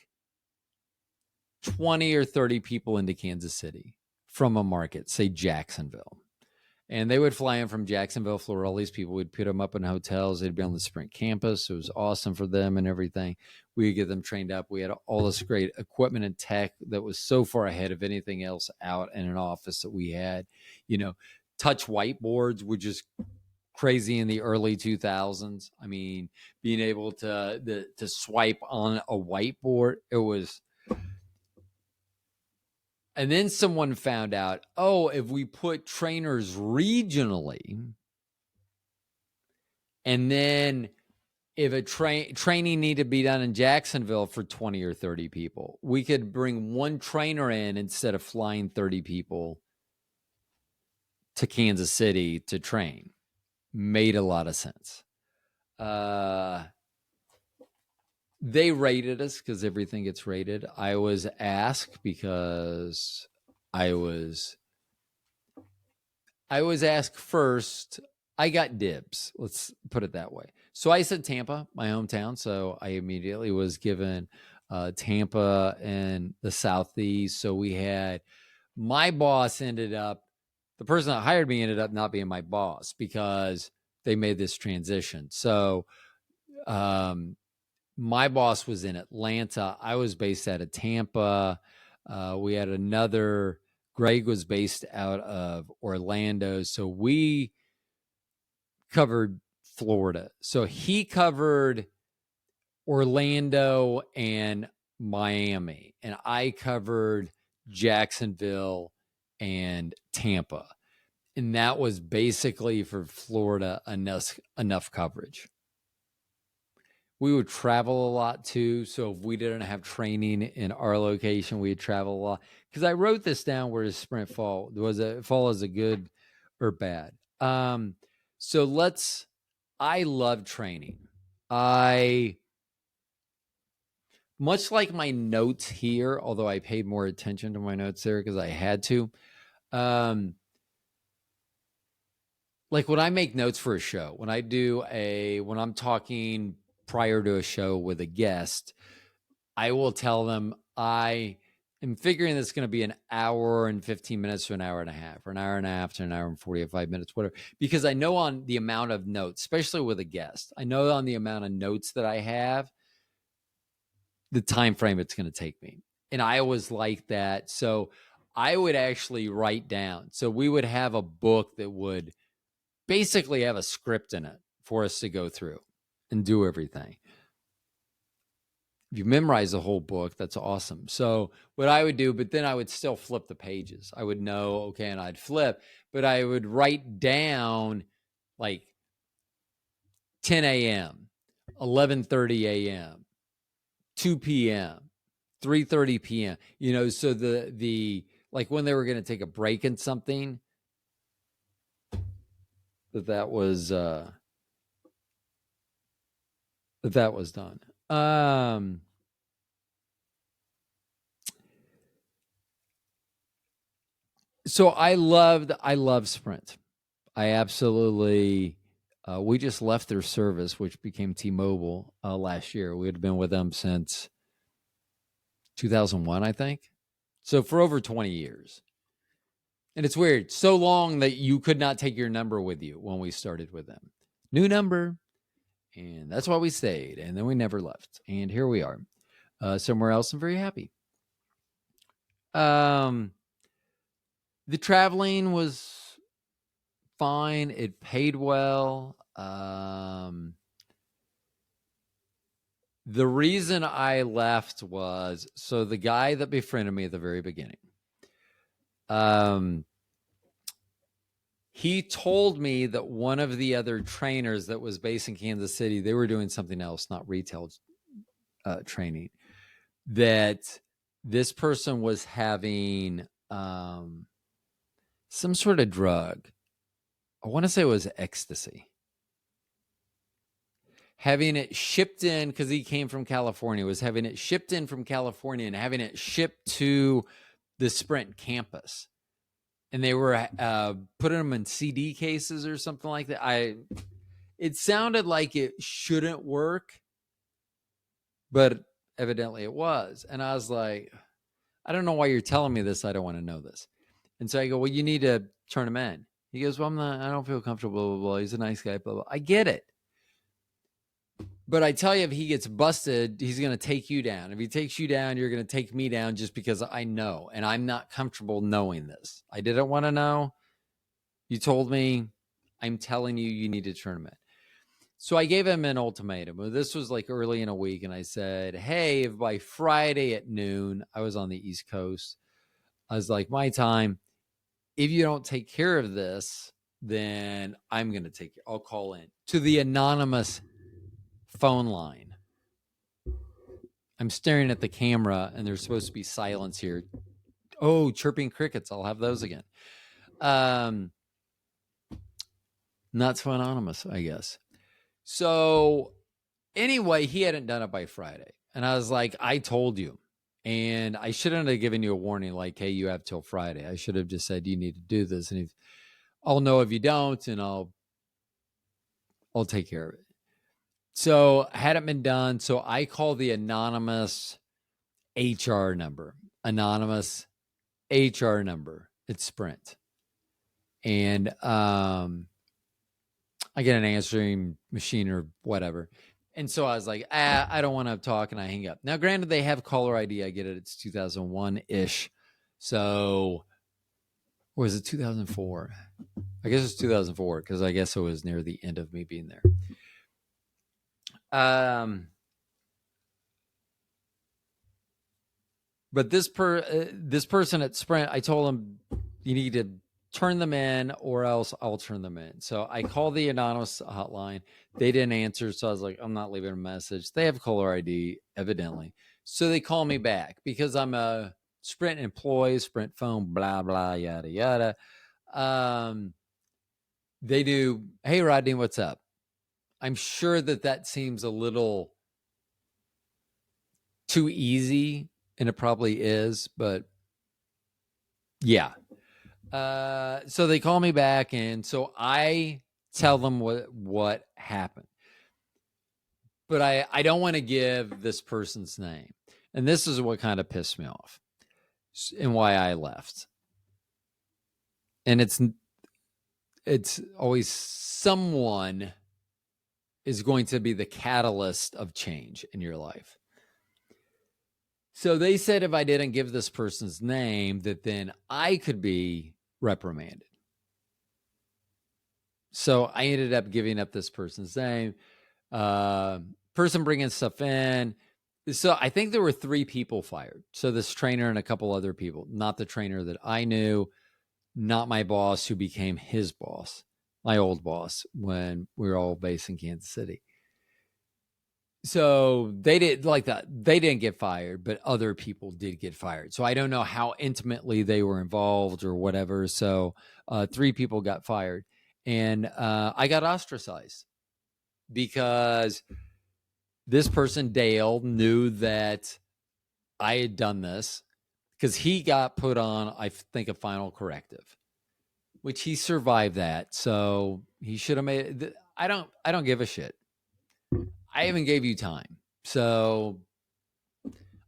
20 or 30 people into Kansas City from a market, say Jacksonville. And they would fly in from Jacksonville, Florida. All these people, we'd put them up in hotels. They'd be on the Sprint campus. It was awesome for them and everything. We would get them trained up. We had all this great equipment and tech that was so far ahead of anything else out in an office that we had. Touch whiteboards were just crazy in the early 2000s. I mean, being able to swipe on a whiteboard, it was. And then someone found out, if we put trainers regionally, and then if a training needed to be done in Jacksonville for 20 or 30 people, we could bring one trainer in instead of flying 30 people to Kansas City to train. Made a lot of sense. They rated us because everything gets rated. I was asked because I was asked first. I got dibs. Let's put it that way. So I said Tampa, my hometown. So I immediately was given Tampa and the Southeast. So we had, my boss the person that hired me ended up not being my boss because they made this transition. So my boss was in Atlanta. I was based out of Tampa. We had another, Greg was based out of Orlando. So we covered Florida. So he covered Orlando and Miami, and I covered Jacksonville and Tampa. And that was basically for Florida enough coverage. We would travel a lot too. So if we didn't have training in our location, we'd travel a lot. Because I wrote this down, where does Sprint fall? Fall as a good or bad? So I love training. Much like my notes here, although I paid more attention to my notes there because I had to. Like when I make notes for a show, when I'm talking prior to a show with a guest, I will tell them I am figuring this is going to be an hour and 15 minutes to an hour and a half, or an hour and a half to an hour and 45 minutes, whatever. Because I know on the amount of notes, especially with a guest, I know on the amount of notes that I have, the time frame it's going to take me. And I always like that. So I would actually write down. So we would have a book that would basically have a script in it for us to go through and do everything. If you memorize the whole book, that's awesome. So what I would do, but then I would still flip the pages. I would know, okay, and I'd flip, but I would write down like 10 a.m., 11:30 a.m., 2 p.m., 3:30 p.m. So the like when they were going to take a break in something, that was done. So I love Sprint. I absolutely. We just left their service, which became T-Mobile last year. We had been with them since 2001, I think. So for over 20 years. And it's weird. So long that you could not take your number with you when we started with them. New number. And that's why we stayed. And then we never left. And here we are. Somewhere else. I'm very happy. The traveling was fine. It paid well. The reason I left was, so the guy that befriended me at the very beginning, he told me that one of the other trainers that was based in Kansas City, they were doing something else, not retail training, that this person was having some sort of drug. I want to say it was ecstasy. Having it shipped in, because he came from California, was having it shipped in from California and having it shipped to the Sprint campus. And they were putting them in CD cases or something like that. It sounded like it shouldn't work, but evidently it was. And I was like, I don't know why you're telling me this. I don't want to know this. And so I go, well, you need to turn him in. He goes, well, I don't feel comfortable, blah, blah, blah. He's a nice guy, blah, blah. I get it. But I tell you, if he gets busted, he's going to take you down. If he takes you down, you're going to take me down just because I know. And I'm not comfortable knowing this. I didn't want to know. You told me. I'm telling you, you need to turn him in. So I gave him an ultimatum. This was like early in a week. And I said, hey, if by Friday at noon, I was on the East Coast. I was like, my time, if you don't take care of this, then I'm going to I'll call in to the anonymous phone line. I'm staring at the camera and there's supposed to be silence here. Oh, chirping crickets. I'll have those again. Not so anonymous, I guess. So anyway, he hadn't done it by Friday. And I was like, I told you. And I shouldn't have given you a warning like, hey, you have till Friday. I should have just said, you need to do this. And I'll know if you don't, and I'll take care of it. So hadn't been done. So I call the anonymous HR number. Anonymous HR number. It's Sprint. And I get an answering machine or whatever. And so I was like, I don't want to talk, and I hang up. Now, granted, they have caller ID. I get it. It's 2001-ish. So, or was it 2004? I guess it's 2004 because I guess it was near the end of me being there. But this person at Sprint, I told him you need to turn them in or else I'll turn them in. So I called the anonymous hotline. They didn't answer. So I was like, I'm not leaving a message. They have caller ID, evidently. So they call me back because I'm a Sprint employee, Sprint phone, blah, blah, yada, yada. They do, hey, Rodney, what's up? I'm sure that seems a little too easy, and it probably is, but yeah. So they call me back, and so I tell them what happened. But I don't want to give this person's name. And this is what kind of pissed me off and why I left. And it's always someone is going to be the catalyst of change in your life. So they said if I didn't give this person's name, that then I could be reprimanded. So I ended up giving up this person's name. Person bringing stuff in. So I think there were 3 people fired. So this trainer and a couple other people, not the trainer that I knew, not my boss who became his boss, my old boss when we were all based in Kansas City. So they did like that. They didn't get fired, but other people did get fired. So I don't know how intimately they were involved or whatever. So 3 people got fired, and I got ostracized because this person, Dale, knew that I had done this because he got put on, I think, a final corrective, which he survived that. So he should have made it. I don't give a shit. I even gave you time. So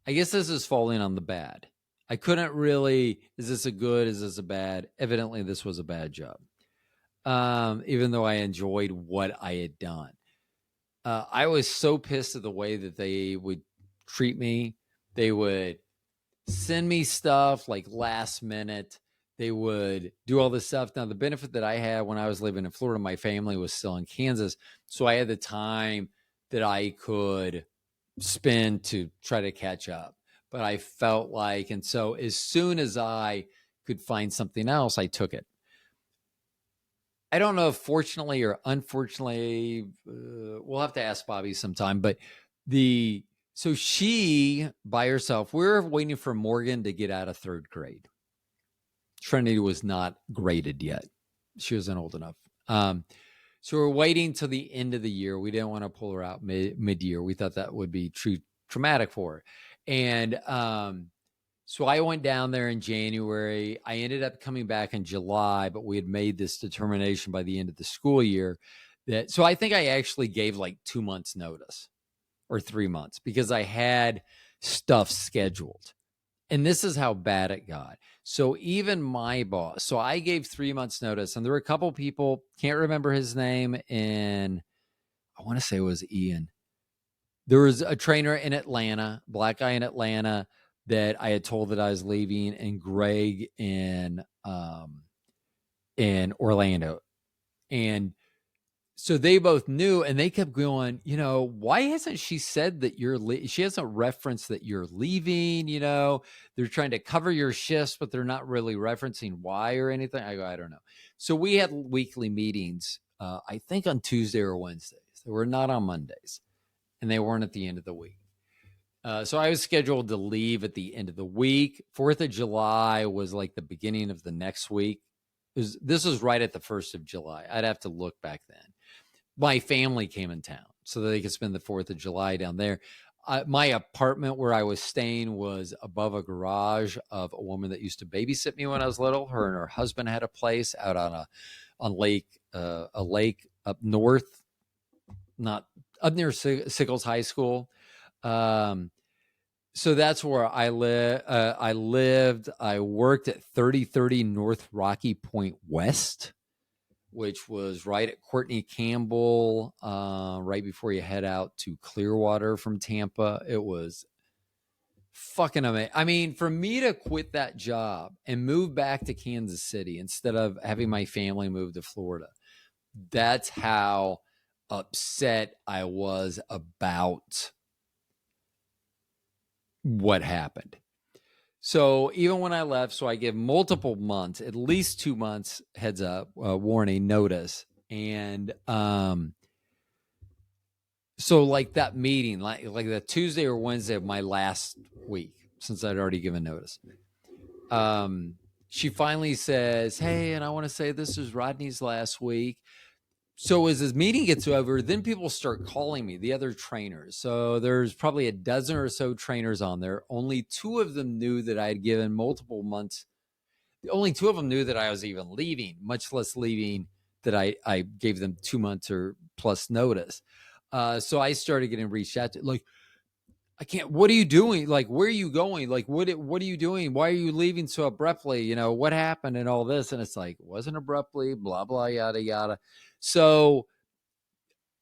I guess this is falling on the bad. I couldn't really, is this a good, is this a bad? Evidently, this was a bad job. Even though I enjoyed what I had done. I was so pissed at the way that they would treat me. They would send me stuff like last minute. They would do all this stuff. Now, the benefit that I had when I was living in Florida, my family was still in Kansas. So I had the time that I could spend to try to catch up. But I felt like, and so as soon as I could find something else, I took it. I don't know if fortunately or unfortunately, we'll have to ask Bobby sometime, but so she by herself, we were waiting for Morgan to get out of third grade. Trinity was not graded yet. She wasn't old enough. So we're waiting till the end of the year. We didn't want to pull her out mid-year. We thought that would be traumatic for her. And so I went down there in January. I ended up coming back in July, but we had made this determination by the end of the school year that, so I think I actually gave like 2 months notice or 3 months because I had stuff scheduled. And this is how bad it got. So even my boss, so I gave 3 months notice, and there were a couple people, can't remember his name, and I want to say it was Ian. There was a trainer in Atlanta, black guy in Atlanta, that I had told that I was leaving, and Greg in Orlando. And so they both knew, and they kept going, why hasn't she said that she hasn't referenced that you're leaving, they're trying to cover your shifts, but they're not really referencing why or anything. I go, I don't know. So we had weekly meetings, I think on Tuesday or Wednesdays. They were not on Mondays, and they weren't at the end of the week. So I was scheduled to leave at the end of the week. 4th of July was like the beginning of the next week. This was right at the 1st of July. I'd have to look back then. My family came in town so that they could spend the 4th of July down there. My apartment where I was staying was above a garage of a woman that used to babysit me when I was little. Her and her husband had a place out on a lake up north, not up near Sickles High School. So that's where I lived. I worked at 3030 North Rocky Point West, which was right at Courtney Campbell, right before you head out to Clearwater from Tampa. It was fucking amazing. I mean, for me to quit that job and move back to Kansas City instead of having my family move to Florida, that's how upset I was about what happened. So even when I left, so I give multiple months, at least 2 months heads up, warning, notice. And so like that meeting, like the Tuesday or Wednesday of my last week, since I'd already given notice, she finally says, hey, and I want to say this is Rodney's last week. So as this meeting gets over, then people start calling me, the other trainers. So there's probably a dozen or so trainers on there. Only 2 of them knew that I had given multiple months. Only 2 of them knew that I was even leaving, much less leaving that I gave them 2 months or plus notice. So I started getting reached out to, like, I can't, what are you doing? Like, where are you going? Like, what are you doing? Why are you leaving so abruptly? What happened and all this? And it's like, wasn't abruptly, blah, blah, yada, yada. So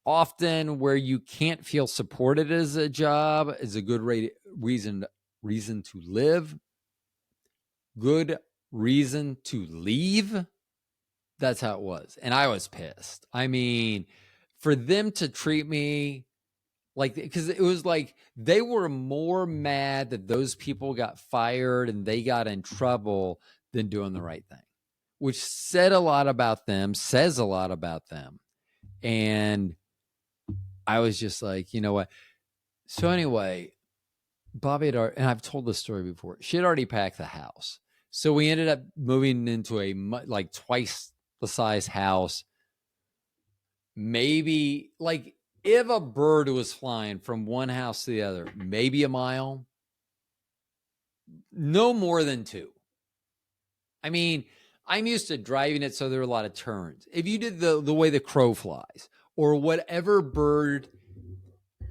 often where you can't feel supported as a job is a good reason to live, good reason to leave. That's how it was. And I was pissed. I mean, for them to treat me like, because it was like they were more mad that those people got fired and they got in trouble than doing the right thing, which says a lot about them. And I was just like, you know what? So anyway, Bobby had already, and I've told this story before, she had already packed the house. So we ended up moving into a like twice the size house. Maybe like if a bird was flying from one house to the other, maybe a mile, no more than 2. I mean, I'm used to driving it, so there are a lot of turns. If you did the way the crow flies or whatever bird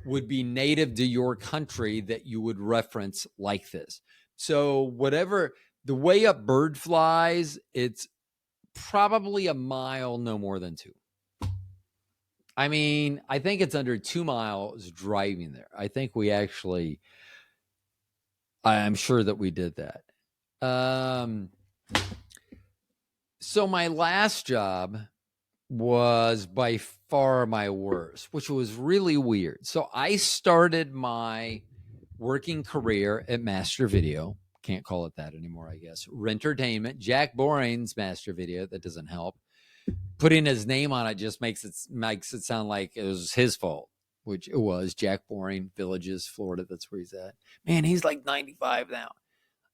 would be native to your country that you would reference like this, So whatever the way a bird flies, it's probably a mile, no more than 2. I mean, I think it's under 2 miles driving there. I think we actually, I'm sure that we did that. So my last job was by far my worst, which was really weird. So I started my working career at Master Video. Can't call it that anymore, I guess. Rentertainment. Jack Boring's Master Video. That doesn't help. Putting his name on it just makes it sound like it was his fault, which it was. Jack Boring, Villages, Florida. That's where he's at. Man, he's like 95 now.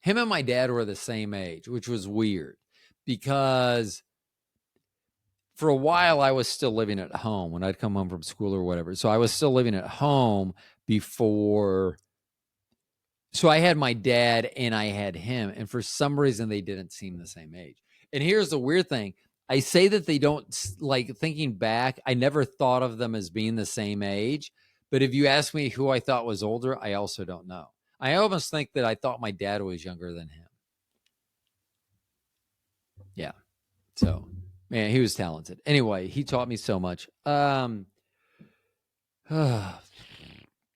Him and my dad were the same age, which was weird because for a while I was still living at home when I'd come home from school or whatever. So I was still living at home before. So I had my dad and I had him. And for some reason, they didn't seem the same age. And here's the weird thing. I say that they don't, like, thinking back, I never thought of them as being the same age. But if you ask me who I thought was older, I also don't know. I almost think that I thought my dad was younger than him. Yeah. So, man, he was talented. Anyway, he taught me so much.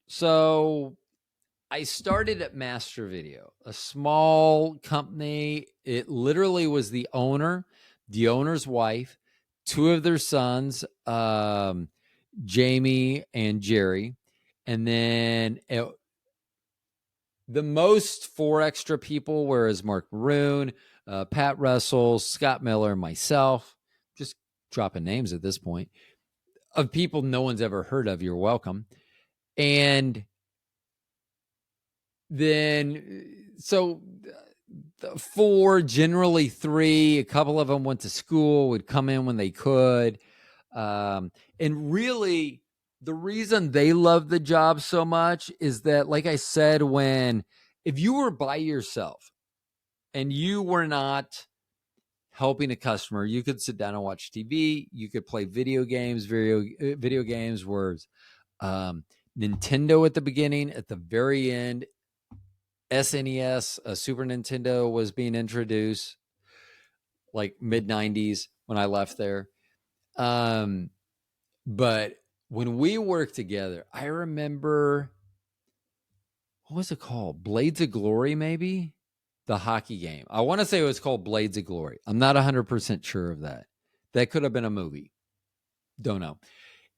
So I started at Master Video, a small company. It literally was the owner's wife, 2 of their sons, Jamie and Jerry, and then the most 4 extra people, whereas Mark Maroon, Pat Russell, Scott Miller, myself, just dropping names at this point, of people no one's ever heard of. You're welcome. And then, so 4, generally 3, a couple of them went to school, would come in when they could. And really, the reason they love the job so much is that, like I said, if you were by yourself and you were not helping a customer, you could sit down and watch TV. You could play video games. Video games were Nintendo at the beginning. At the very end, SNES, Super Nintendo was being introduced, like mid-90s when I left there. But when we worked together, I remember, what was it called? Blades of Glory, maybe? The hockey game. I want to say it was called Blades of Glory. I'm not 100% sure of that. That could have been a movie. Don't know.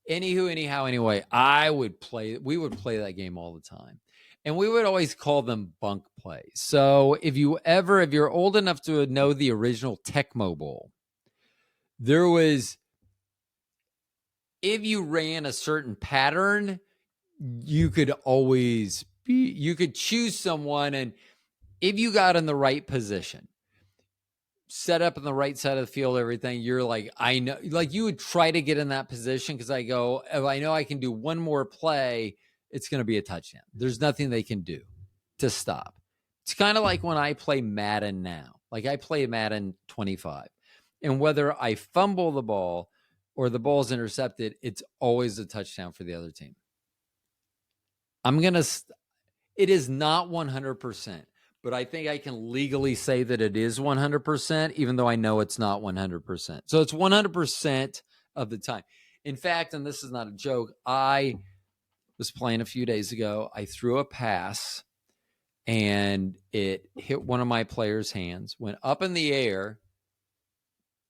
Anyhow, anyway, we would play that game all the time. And we would always call them bunk plays. So if you're old enough to know the original Tecmo Bowl, if you ran a certain pattern, you could choose someone, and if you got in the right position, set up on the right side of the field, everything, you're like, I know, like you would try to get in that position because I go, if I know I can do one more play, it's going to be a touchdown. There's nothing they can do to stop. It's kind of like when I play Madden now. Like I play Madden 25. And whether I fumble the ball or the ball's intercepted, it's always a touchdown for the other team. It is not 100%, but I think I can legally say that it is 100%, even though I know it's not 100%. So it's 100% of the time. In fact, and this is not a joke, I was playing a few days ago. I threw a pass and it hit one of my players' hands, went up in the air,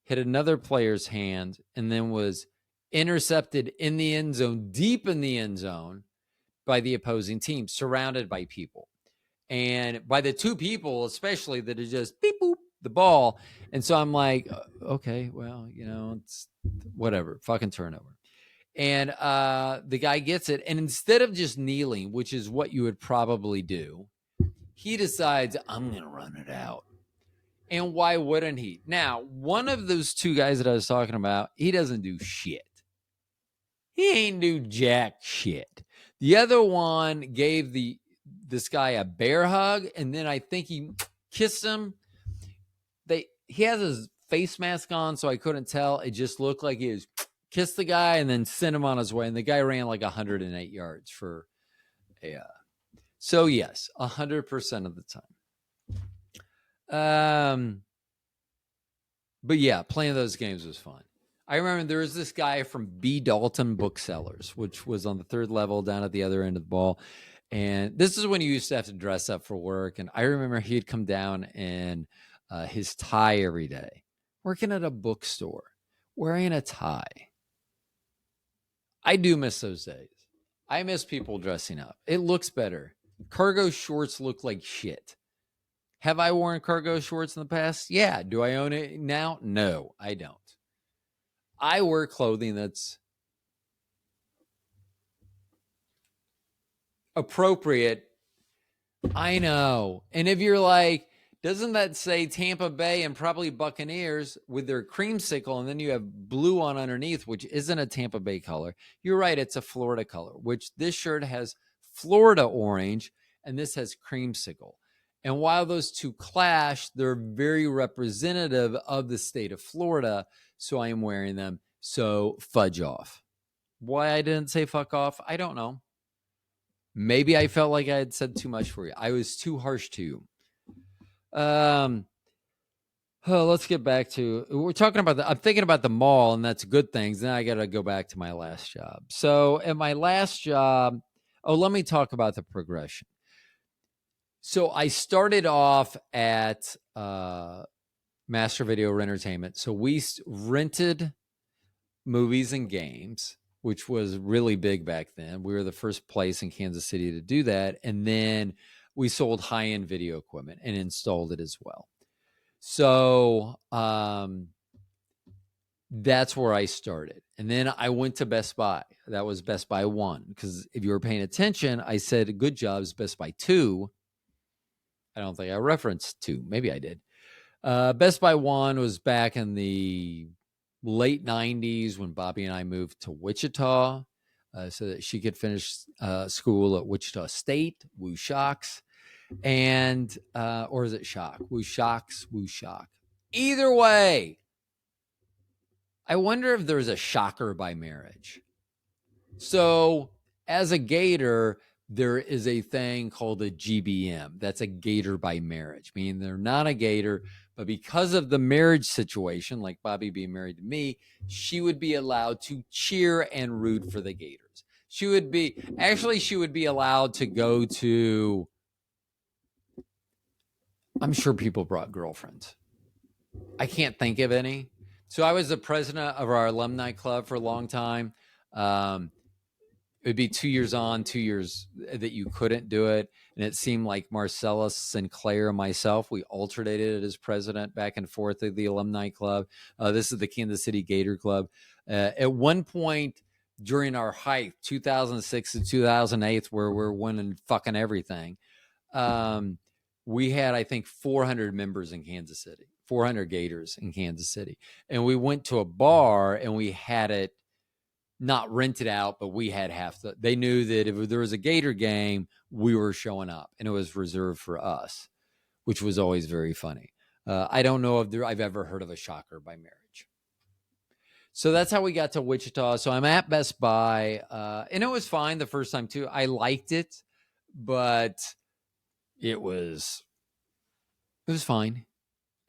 hit another player's hand, and then was intercepted in the end zone, deep in the end zone, by the opposing team, surrounded by people. And by the 2 people, especially, that is just beep, boop, the ball. And so I'm like, okay, well, it's whatever, fucking turnover. And the guy gets it. And instead of just kneeling, which is what you would probably do, he decides, I'm going to run it out. And why wouldn't he? Now, one of those 2 guys that I was talking about, he doesn't do shit. He ain't do jack shit. The other one gave this guy a bear hug, and then I think he kissed him. He has his face mask on, so I couldn't tell. It just looked like he kissed the guy and then sent him on his way. And the guy ran like 108 yards for a. So yes, 100% of the time. But yeah, playing those games was fun. I remember there was this guy from B. Dalton Booksellers, which was on the third level down at the other end of the ball. And this is when you used to have to dress up for work. And I remember he'd come down in his tie every day, working at a bookstore, wearing a tie. I do miss those days. I miss people dressing up. It looks better. Cargo shorts look like shit. Have I worn cargo shorts in the past? Yeah. Do I own it now? No, I don't. I wear clothing that's appropriate. I know. And if you're like, doesn't that say Tampa Bay and probably Buccaneers with their creamsicle, and then you have blue on underneath, which isn't a Tampa Bay color? You're right. It's a Florida color, which this shirt has Florida orange, and this has creamsicle. And while those two clash, they're very representative of the state of Florida. So I am wearing them. So fudge off. Why I didn't say fuck off, I don't know. Maybe I felt like I had said too much for you. I was too harsh to you. Let's get back to, we're talking about I'm thinking about the mall, and that's good things. Then I got to go back to my last job. So at my last job, let me talk about the progression. So I started off at Master Video Entertainment. So we rented movies and games, which was really big back then. We were the first place in Kansas City to do that. And then we sold high-end video equipment and installed it as well. So that's where I started. And then I went to Best Buy. That was Best Buy 1. Because if you were paying attention, I said good jobs, Best Buy 2. I don't think I referenced 2. Maybe I did. Best Buy 1 was back in the late 90s when Bobby and I moved to Wichita so that she could finish school at Wichita State, Woo Shocks. And, or is it Shock? Woo Shocks, Woo Shock. Either way, I wonder if there's a shocker by marriage. So as a Gator, there is a thing called a GBM. That's a Gator by marriage, meaning they're not a Gator, but because of the marriage situation, like Bobby being married to me, she would be allowed to cheer and root for the Gators. She would be allowed to go to, I'm sure people brought girlfriends. I can't think of any. So I was the president of our alumni club for a long time. It'd be 2 years on, 2 years that you couldn't do it. And it seemed like Marcellus Sinclair and myself, we alternated as president back and forth of the alumni club. This is the Kansas City Gator Club. At one point during our height, 2006 to 2008, where we're winning fucking everything, we had, I think, 400 members in Kansas City, 400 Gators in Kansas City. And we went to a bar and we had it not rented out, but we had they knew that if there was a Gator game, we were showing up, and it was reserved for us, which was always very funny. I don't know if I've ever heard of a shocker by marriage. So that's how we got to Wichita. So I'm at Best Buy, and it was fine the first time too. I liked it, but it was fine.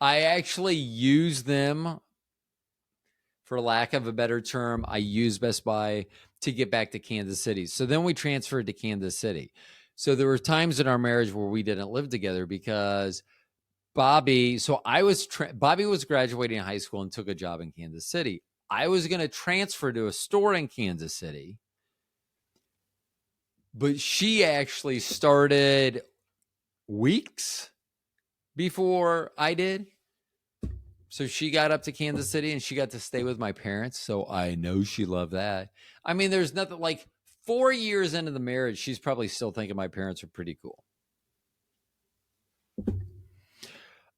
I actually used them, for lack of a better term, I used Best Buy to get back to Kansas City. So then we transferred to Kansas City. So there were times in our marriage where we didn't live together because Bobby was graduating high school and took a job in Kansas City. I was going to transfer to a store in Kansas City, but she actually started weeks before I did. So she got up to Kansas City and she got to stay with my parents. So I know she loved that. I mean, there's nothing like 4 years into the marriage, she's probably still thinking my parents are pretty cool.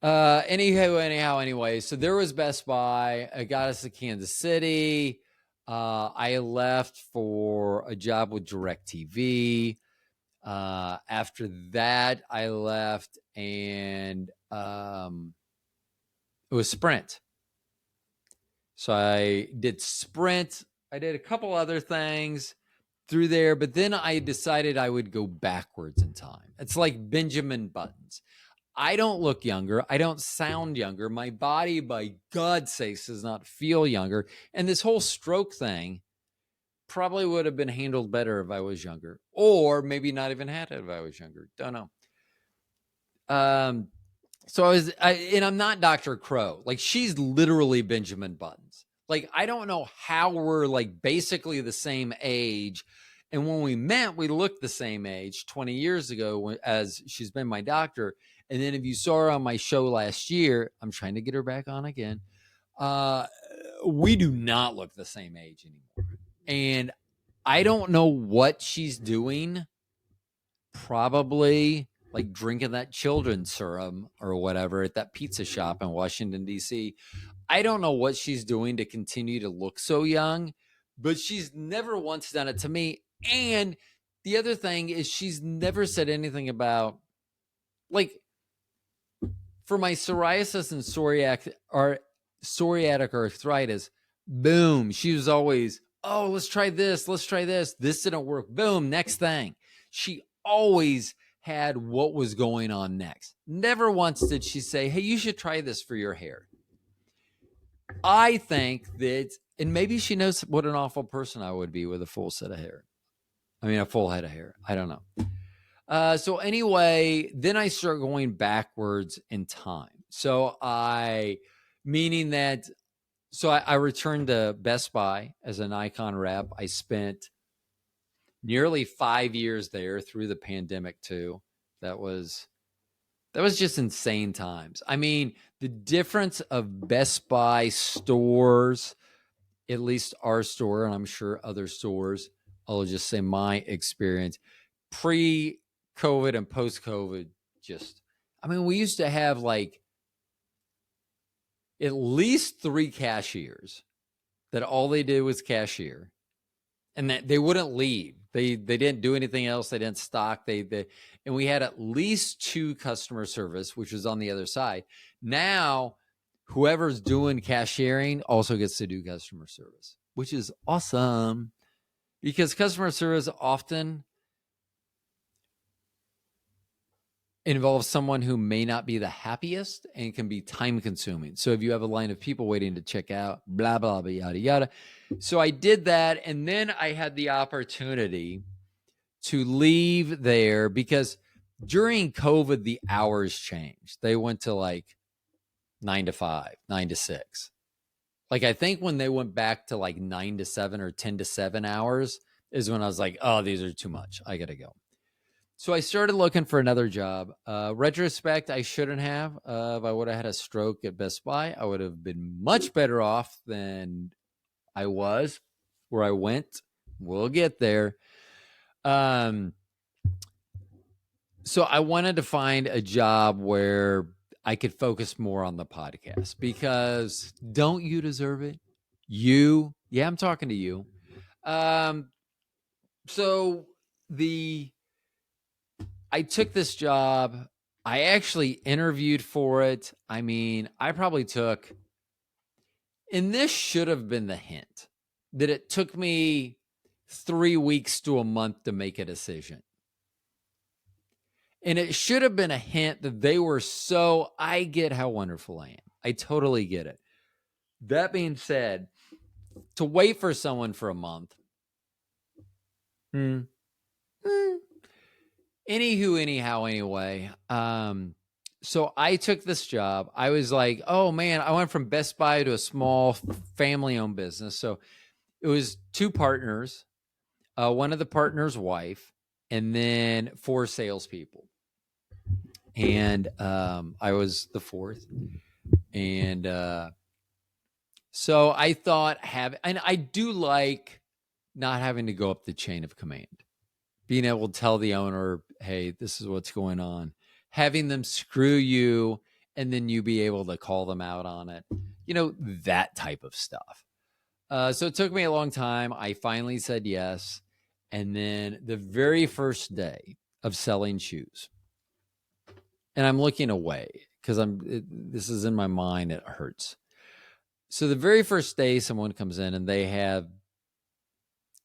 Anyway, so there was Best Buy. It got us to Kansas City. I left for a job with DirecTV. After that, I left and it was Sprint. So I did Sprint. I did a couple other things through there, but then I decided I would go backwards in time. It's like Benjamin Buttons. I don't look younger. I don't sound younger. My body, by God's sakes, does not feel younger. And this whole stroke thing probably would have been handled better if I was younger, or maybe not even had it if I was younger. Don't know. So and I'm not Dr. Crow. Like, she's literally Benjamin Buttons. Like, I don't know how we're like basically the same age. And when we met, we looked the same age 20 years ago, as she's been my doctor. And then if you saw her on my show last year, I'm trying to get her back on again. We do not look the same age anymore. And I don't know what she's doing. Probably like drinking that children's serum or whatever at that pizza shop in Washington, D.C. I don't know what she's doing to continue to look so young, but she's never once done it to me. And the other thing is, she's never said anything about, like, for my psoriasis and psoriatic arthritis, boom, she was always, oh, let's try this. Let's try this. This didn't work. Boom, next thing. She always had what was going on next. Never once did she say, hey, you should try this for your hair. I think that, and maybe she knows what an awful person I would be with a full set of hair. I mean, a full head of hair. I don't know. So anyway, then I start going backwards in time. So I returned to Best Buy as an Nikon rep. I spent nearly 5 years there through the pandemic too. That was just insane times. I mean, the difference of Best Buy stores, at least our store, and I'm sure other stores, I'll just say my experience, pre-COVID and post-COVID, we used to have like at least 3 cashiers that all they did was cashier, and that they wouldn't leave. They didn't do anything else. They didn't stock. And we had at least 2 customer service, which was on the other side. Now, whoever's doing cashiering also gets to do customer service, which is awesome, because customer service often involves someone who may not be the happiest and can be time consuming. So if you have a line of people waiting to check out, blah, blah, blah, yada, yada. So I did that. And then I had the opportunity to leave there because during COVID, the hours changed. They went to like 9 to 5, 9 to 6. Like, I think when they went back to like 9 to 7 or 10 to 7 hours is when I was like, oh, these are too much. I got to go. So I started looking for another job. Retrospect, I shouldn't have. If I would have had a stroke at Best Buy, I would have been much better off than I was where I went. We'll get there. So I wanted to find a job where I could focus more on the podcast, because don't you deserve it? Yeah, I'm talking to you. So I took this job. I actually interviewed for it. I mean, I probably took, and this should have been the hint, that it took me 3 weeks to a month to make a decision. And it should have been a hint that they were I get how wonderful I am. I totally get it. That being said, to wait for someone for a month, anyway. So I took this job. I was like, oh man, I went from Best Buy to a small family-owned business. So it was 2 partners, one of the partners' wife, and then 4 salespeople. And I was the 4th. And so I thought, and I do like not having to go up the chain of command. Being able to tell the owner, hey, this is what's going on. Having them screw you, and then you be able to call them out on it. That type of stuff. So it took me a long time. I finally said yes. And then the very first day of selling shoes, and I'm looking away because this is in my mind. It hurts. So the very first day, someone comes in and they have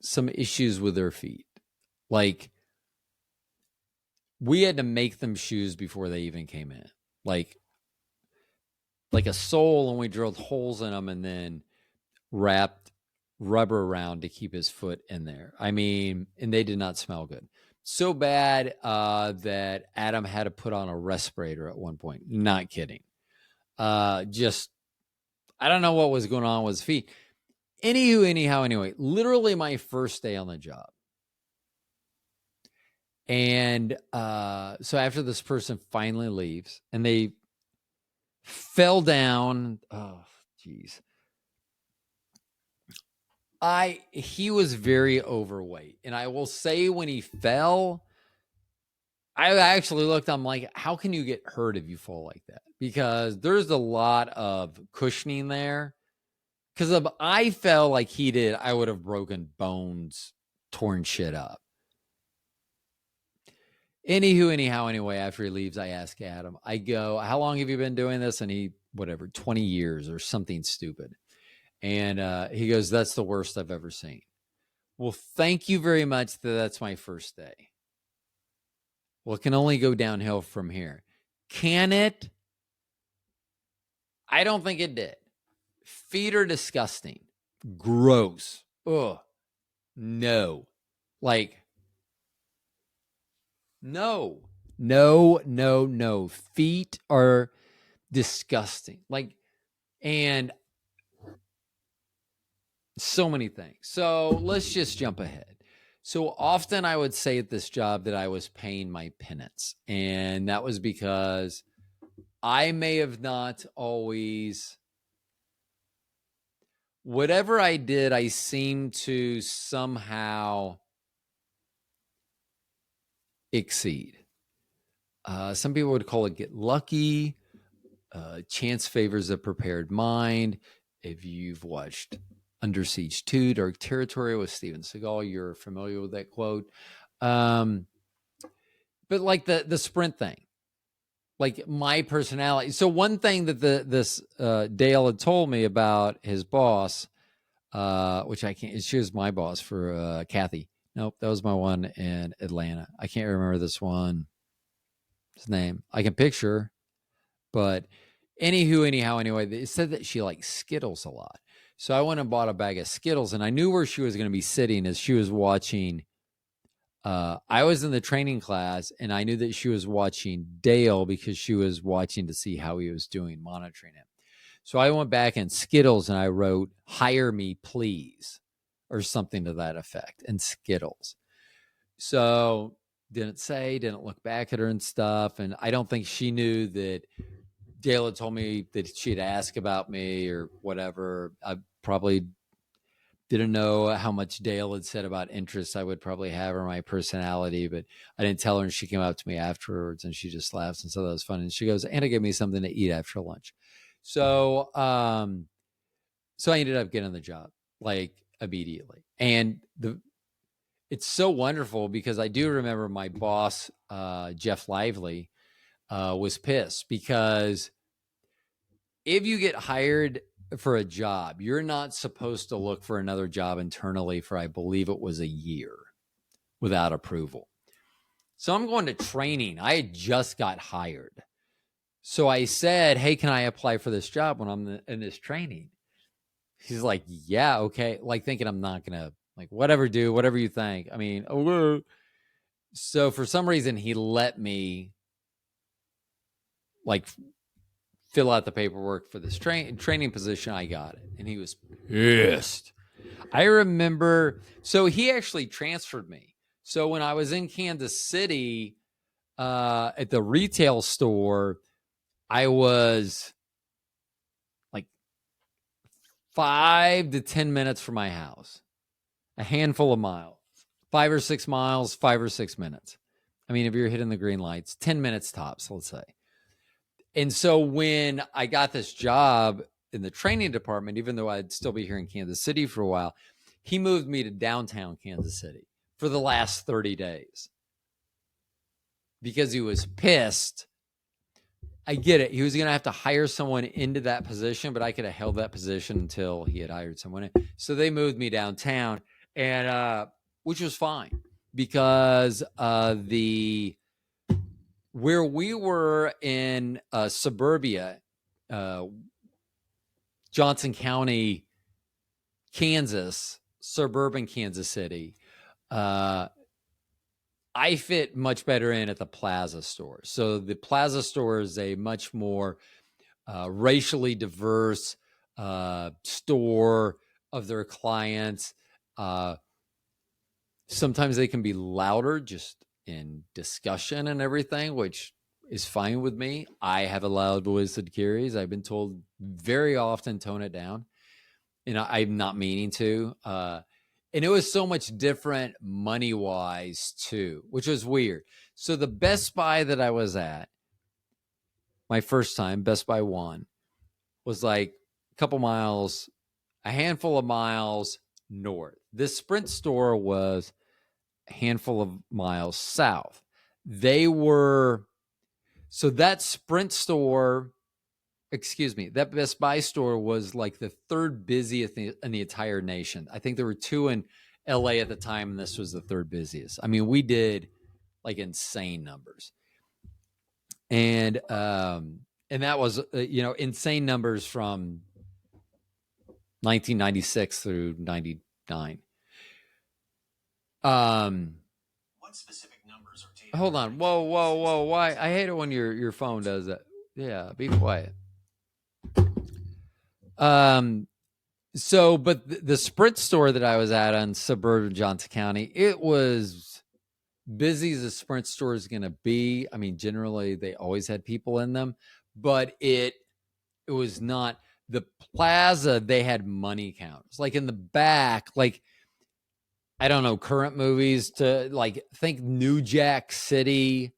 some issues with their feet. Like, we had to make them shoes before they even came in. like a sole, and we drilled holes in them and then wrapped rubber around to keep his foot in there. I mean, and they did not smell good. So bad that Adam had to put on a respirator at one point. Not kidding. Just, I don't know what was going on with his feet. Anyway, literally my first day on the job. And so after this person finally leaves and they fell down, oh, geez. He was very overweight. And I will say when he fell, I actually looked, I'm like, how can you get hurt if you fall like that? Because there's a lot of cushioning there. Because if I fell like he did, I would have broken bones, torn shit up. Anyway, after he leaves, I ask Adam, I go, how long have you been doing this? And he, 20 years or something stupid. And he goes, that's the worst I've ever seen. Well, thank you very much. That's my first day. Well, it can only go downhill from here. Can it? I don't think it did. Feet are disgusting. Gross. Ugh. No. Like, no. Feet are disgusting. Like, and so many things. So let's just jump ahead. So often I would say at this job that I was paying my penance. And that was because I may have not always, whatever I did, I seemed to somehow exceed. Some people would call it get lucky. Chance favors a prepared mind. If you've watched Under Siege 2, Dark Territory with Steven Seagal, you're familiar with that quote. But like the sprint thing, like my personality. So one thing that this Dale had told me about his boss, which I can't, she was my boss for Kathy. Nope, that was my one in Atlanta. I can't remember this one. His name. I can picture, but anyway, they said that she likes Skittles a lot. So I went and bought a bag of Skittles, and I knew where she was going to be sitting as she was watching. I was in the training class, and I knew that she was watching Dale because she was watching to see how he was doing, monitoring him. So I went back in Skittles, and I wrote, "Hire me, please," or something to that effect, and Skittles. So didn't look back at her and stuff, and I don't think she knew that Dale had told me that she'd ask about me or whatever. I probably didn't know how much Dale had said about interests I would probably have or my personality, but I didn't tell her, and she came up to me afterwards and she just laughs and said that was fun. And she goes, "Anna, give me something to eat after lunch." So, so I ended up getting the job like immediately. And it's so wonderful because I do remember my boss, Jeff Lively, was pissed because if you get hired for a job, you're not supposed to look for another job internally for, I believe it was a year without approval. So I'm going to training. I had just got hired. So I said, "Hey, can I apply for this job when I'm in this training?" He's like, "Yeah, okay." Like thinking I'm not going to, like, whatever, do whatever you think. I mean, oh. So for some reason he let me like fill out the paperwork for this training position. I got it. And he was pissed. I remember, so he actually transferred me. So when I was in Kansas City at the retail store, I was like 5 to 10 minutes from my house, a handful of miles, 5 or 6 miles, 5 or 6 minutes. I mean, if you're hitting the green lights, 10 minutes tops, let's say. And so when I got this job in the training department, even though I'd still be here in Kansas City for a while, he moved me to downtown Kansas City for the last 30 days because he was pissed. I get it. He was going to have to hire someone into that position, but I could have held that position until he had hired someone in. So they moved me downtown, and which was fine because the where we were in suburbia, Johnson County, Kansas, suburban Kansas City, I fit much better in at the Plaza store. So the Plaza store is a much more racially diverse store of their clients. Sometimes they can be louder just in discussion and everything, which is fine with me. I have a loud voice that carries. I've been told very often, tone it down. And I'm not meaning to. And it was so much different money-wise, too, which was weird. So the Best Buy that I was at, my first time, Best Buy One, was like a couple miles, a handful of miles north. This Sprint store was a handful of miles south. So that Sprint store, that Best Buy store was like the third busiest in the entire nation. I think there were two in LA at the time, and this was the third busiest. I mean, we did like insane numbers. And that was, insane numbers from 1996 through 99. What specific numbers are taken? Hold on. Whoa. Why? I hate it when your phone does that. Yeah, be quiet. But the Sprint store that I was at on suburban Johnson County, it was busy as a Sprint store is going to be. I mean, generally they always had people in them, but it was not. The Plaza, they had money counters, like in the back, like, I don't know, current movies to like, think New Jack City,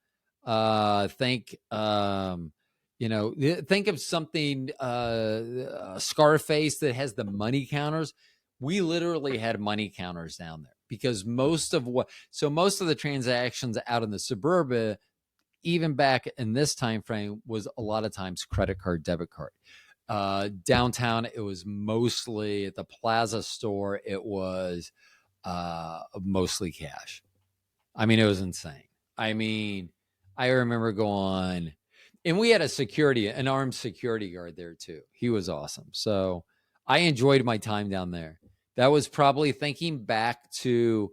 think of something, Scarface that has the money counters. We literally had money counters down there because most of the transactions out in the suburbia, even back in this time frame, was a lot of times credit card, debit card. Downtown, it was mostly at the Plaza store. It was mostly cash. I mean, it was insane. I mean, I remember going, and we had an armed security guard there too. He was awesome. So I enjoyed my time down there. That was probably, thinking back to,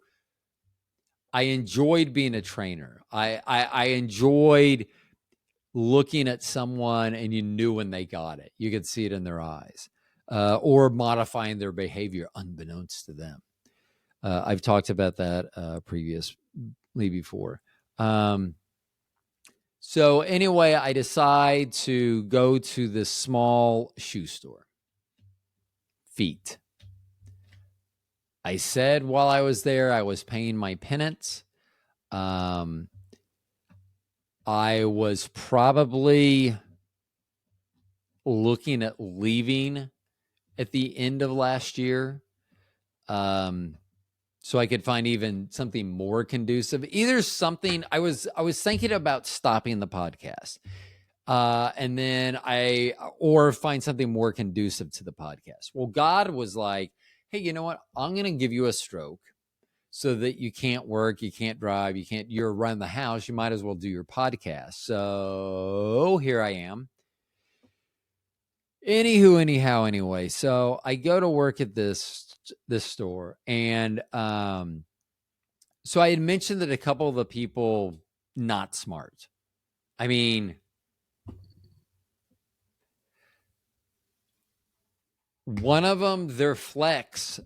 I enjoyed being a trainer. I enjoyed looking at someone and you knew when they got it. You could see it in their eyes, or modifying their behavior unbeknownst to them. I've talked about that previously before. So anyway, I decide to go to this small shoe store, Feet. I said while I was there, I was paying my penance. I was probably looking at leaving at the end of last year, so I could find even something more conducive. Either something, I was thinking about stopping the podcast, and then or find something more conducive to the podcast. Well, God was like, hey, you know what? I'm going to give you a stroke so that you can't work, you can't drive, you're around the house. You might as well do your podcast. So here I am. Anyway, so I go to work at this store, and so I had mentioned that a couple of the people, not smart. I mean, one of them, their flex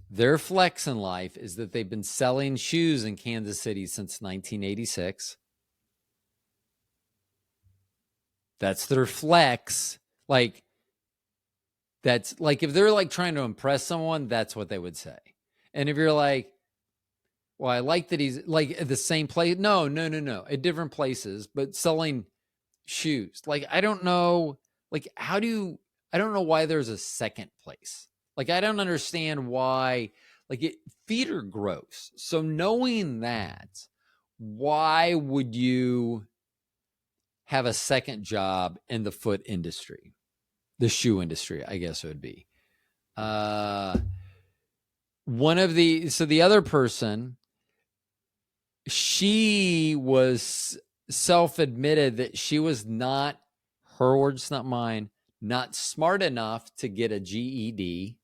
in life is that they've been selling shoes in Kansas City since 1986. That's their flex. Like, that's like, if they're like trying to impress someone, that's what they would say. And if you're like, well, I like that he's like at the same place. No, at different places, but selling shoes. Like, I don't know. Like, I don't know why there's a second place. Like, I don't understand why, like, feet are gross. So knowing that, why would you have a second job in the foot industry? The shoe industry, I guess it would be. The other person, she was self-admitted that she was not, her words, not mine, not smart enough to get a GED.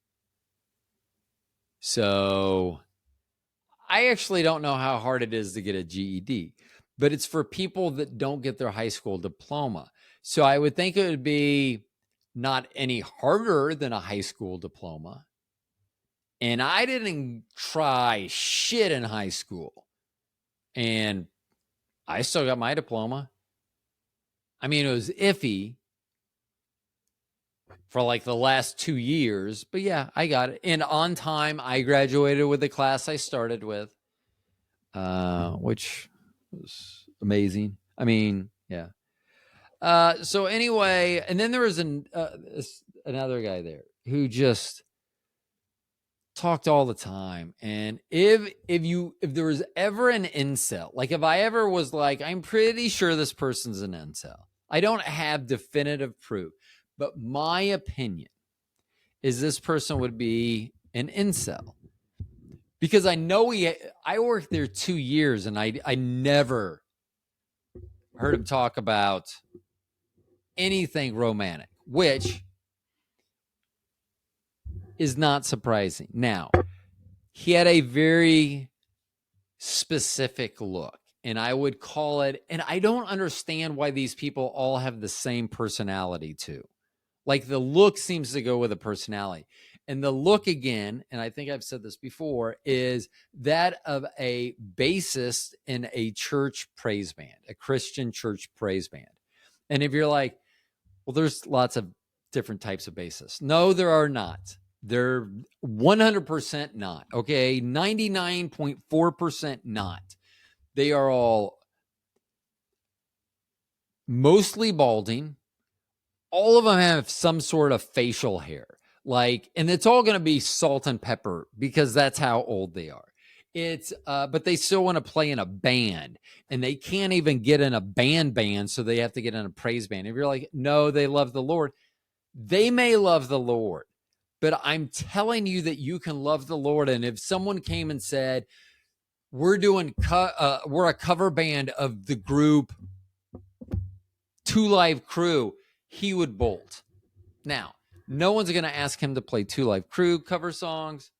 So I actually don't know how hard it is to get a GED, but it's for people that don't get their high school diploma. So I would think it would be not any harder than a high school diploma. And I didn't try shit in high school. And I still got my diploma. I mean, it was iffy for like the last 2 years, but yeah, I got it. And on time, I graduated with the class I started with, which was amazing. I mean, yeah. So anyway, and then there was another guy there who just talked all the time. And if there was ever an incel, like if I ever was like, I'm pretty sure this person's an incel, I don't have definitive proof, but my opinion is this person would be an incel, because I know I worked there 2 years and I never heard him talk about anything romantic, which is not surprising. Now, he had a very specific look, and I would call it, and I don't understand why these people all have the same personality too. Like the look seems to go with the personality. And the look, again, and I think I've said this before, is that of a bassist in a church praise band, a Christian church praise band. And if you're like, well, there's lots of different types of bassists. No, there are not. They're 100% not. Okay, 99.4% not. They are all mostly balding. All of them have some sort of facial hair. Like, and it's all going to be salt and pepper because that's how old they are. It's, but they still want to play in a band, and they can't even get in a band, so they have to get in a praise band. If you're like, no, they love the Lord, they may love the Lord, but I'm telling you that you can love the Lord. And if someone came and said, we're a cover band of the group Two Live Crew, he would bolt. Now, no one's going to ask him to play Two Live Crew cover songs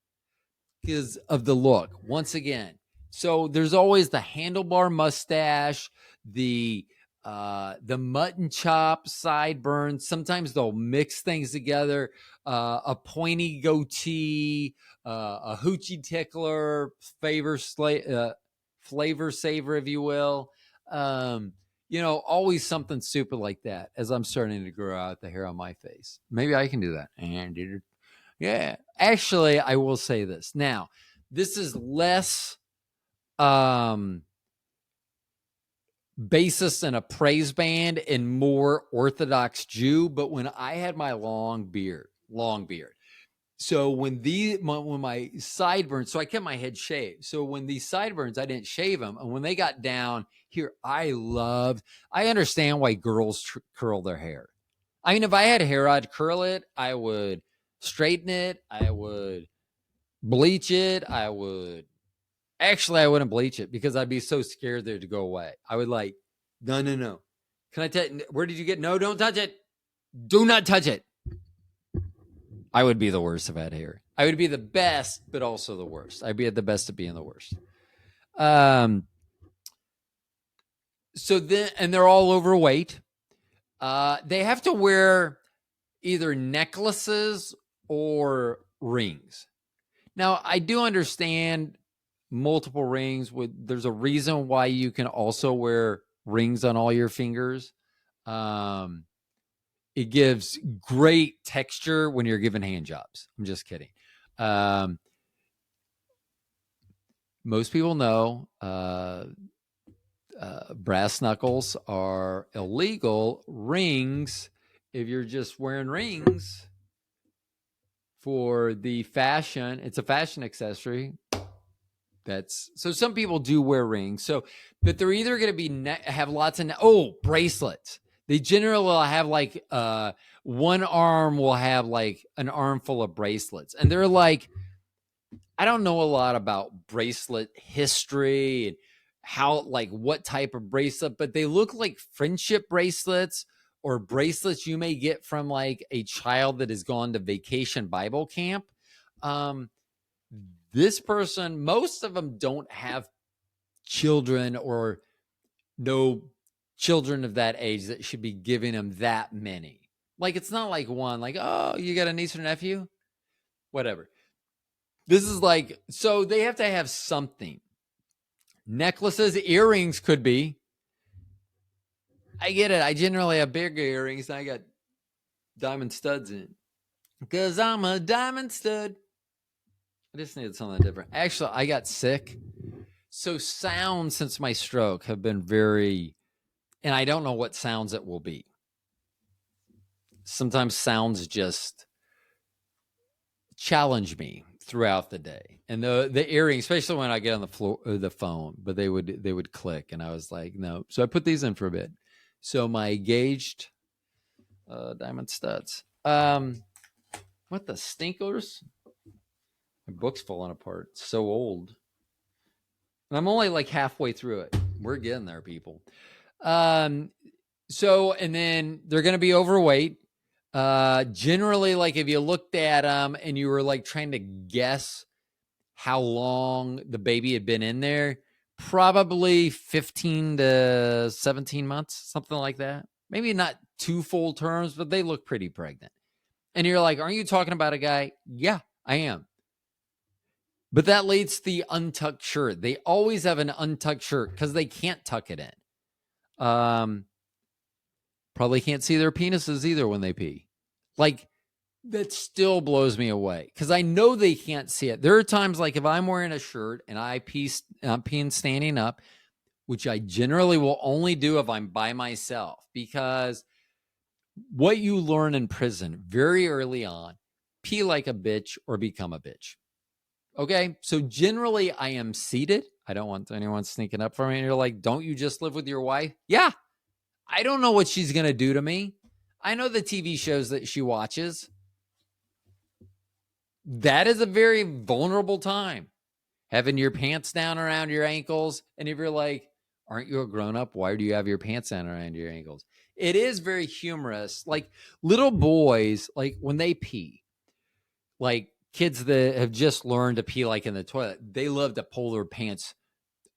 because of the look. Once again, so there's always the handlebar mustache, the mutton chop sideburns. Sometimes they'll mix things together. A pointy goatee, a hoochie tickler, flavor saver, if you will. Always something stupid like that as I'm starting to grow out the hair on my face. Maybe I can do that. And yeah, actually, I will say this. Now, this is less bassist in a praise band and more Orthodox Jew. But when I had my long beard, so when my sideburns, so I kept my head shaved. So when these sideburns, I didn't shave them. And when they got down here, I understand why girls curl their hair. I mean, if I had hair, I'd curl it. I would straighten it. I would bleach it. I wouldn't bleach it because I'd be so scared there to go away. I would like, no. Can I tell? Where did you get? No, don't touch it. Do not touch it. I would be the worst if I had hair. I would be the best, but also the worst. I'd be at the best of being the worst. So then, and they're all overweight. They have to wear either necklaces or rings. Now, I do understand multiple rings. There's a reason why you can also wear rings on all your fingers. It gives great texture when you're giving hand jobs. I'm just kidding. Most people know brass knuckles are illegal. Rings, if you're just wearing rings for the fashion, it's a fashion accessory. So some people do wear rings. So, but they're either going to have lots of bracelets. They generally will have like one arm will have like an armful of bracelets, and they're like, I don't know a lot about bracelet history and what type of bracelet, but they look like friendship bracelets or bracelets you may get from like a child that has gone to vacation Bible camp. This person, most of them don't have children or no children of that age that should be giving them that many. Like, it's not like one, like, oh, you got a niece or nephew? Whatever. This is like, so they have to have something. Necklaces, earrings could be. I get it. I generally have bigger earrings and I got diamond studs in. Because I'm a diamond stud. I just needed something different. Actually, I got sick. So sounds since my stroke have been very, and I don't know what sounds it will be. Sometimes sounds just challenge me throughout the day. And the earrings, especially when I get on the floor, the phone, but they would click, and I was like, no. So I put these in for a bit. So my gauged diamond studs. What the stinkers? My book's falling apart. It's so old. And I'm only like halfway through it. We're getting there, people. So, and then they're going to be overweight. Generally, like if you looked at them and you were like trying to guess how long the baby had been in there, probably 15 to 17 months, something like that. Maybe not 2 full terms, but they look pretty pregnant. And you're like, aren't you talking about a guy? Yeah, I am. But that leads to the untucked shirt. They always have an untucked shirt because they can't tuck it in. Probably can't see their penises either when they pee. Like, that still blows me away because I know they can't see it. There are times like if I'm wearing a shirt and I'm peeing standing up, which I generally will only do if I'm by myself, because what you learn in prison very early on, pee like a bitch or become a bitch. Okay, so generally I am seated. I don't want anyone sneaking up for me. And you're like, don't you just live with your wife? Yeah, I don't know what she's going to do to me. I know the TV shows that she watches. That is a very vulnerable time. Having your pants down around your ankles. And if you're like, aren't you a grown-up? Why do you have your pants down around your ankles? It is very humorous. Like little boys, like when they pee, like kids that have just learned to pee like in the toilet, they love to pull their pants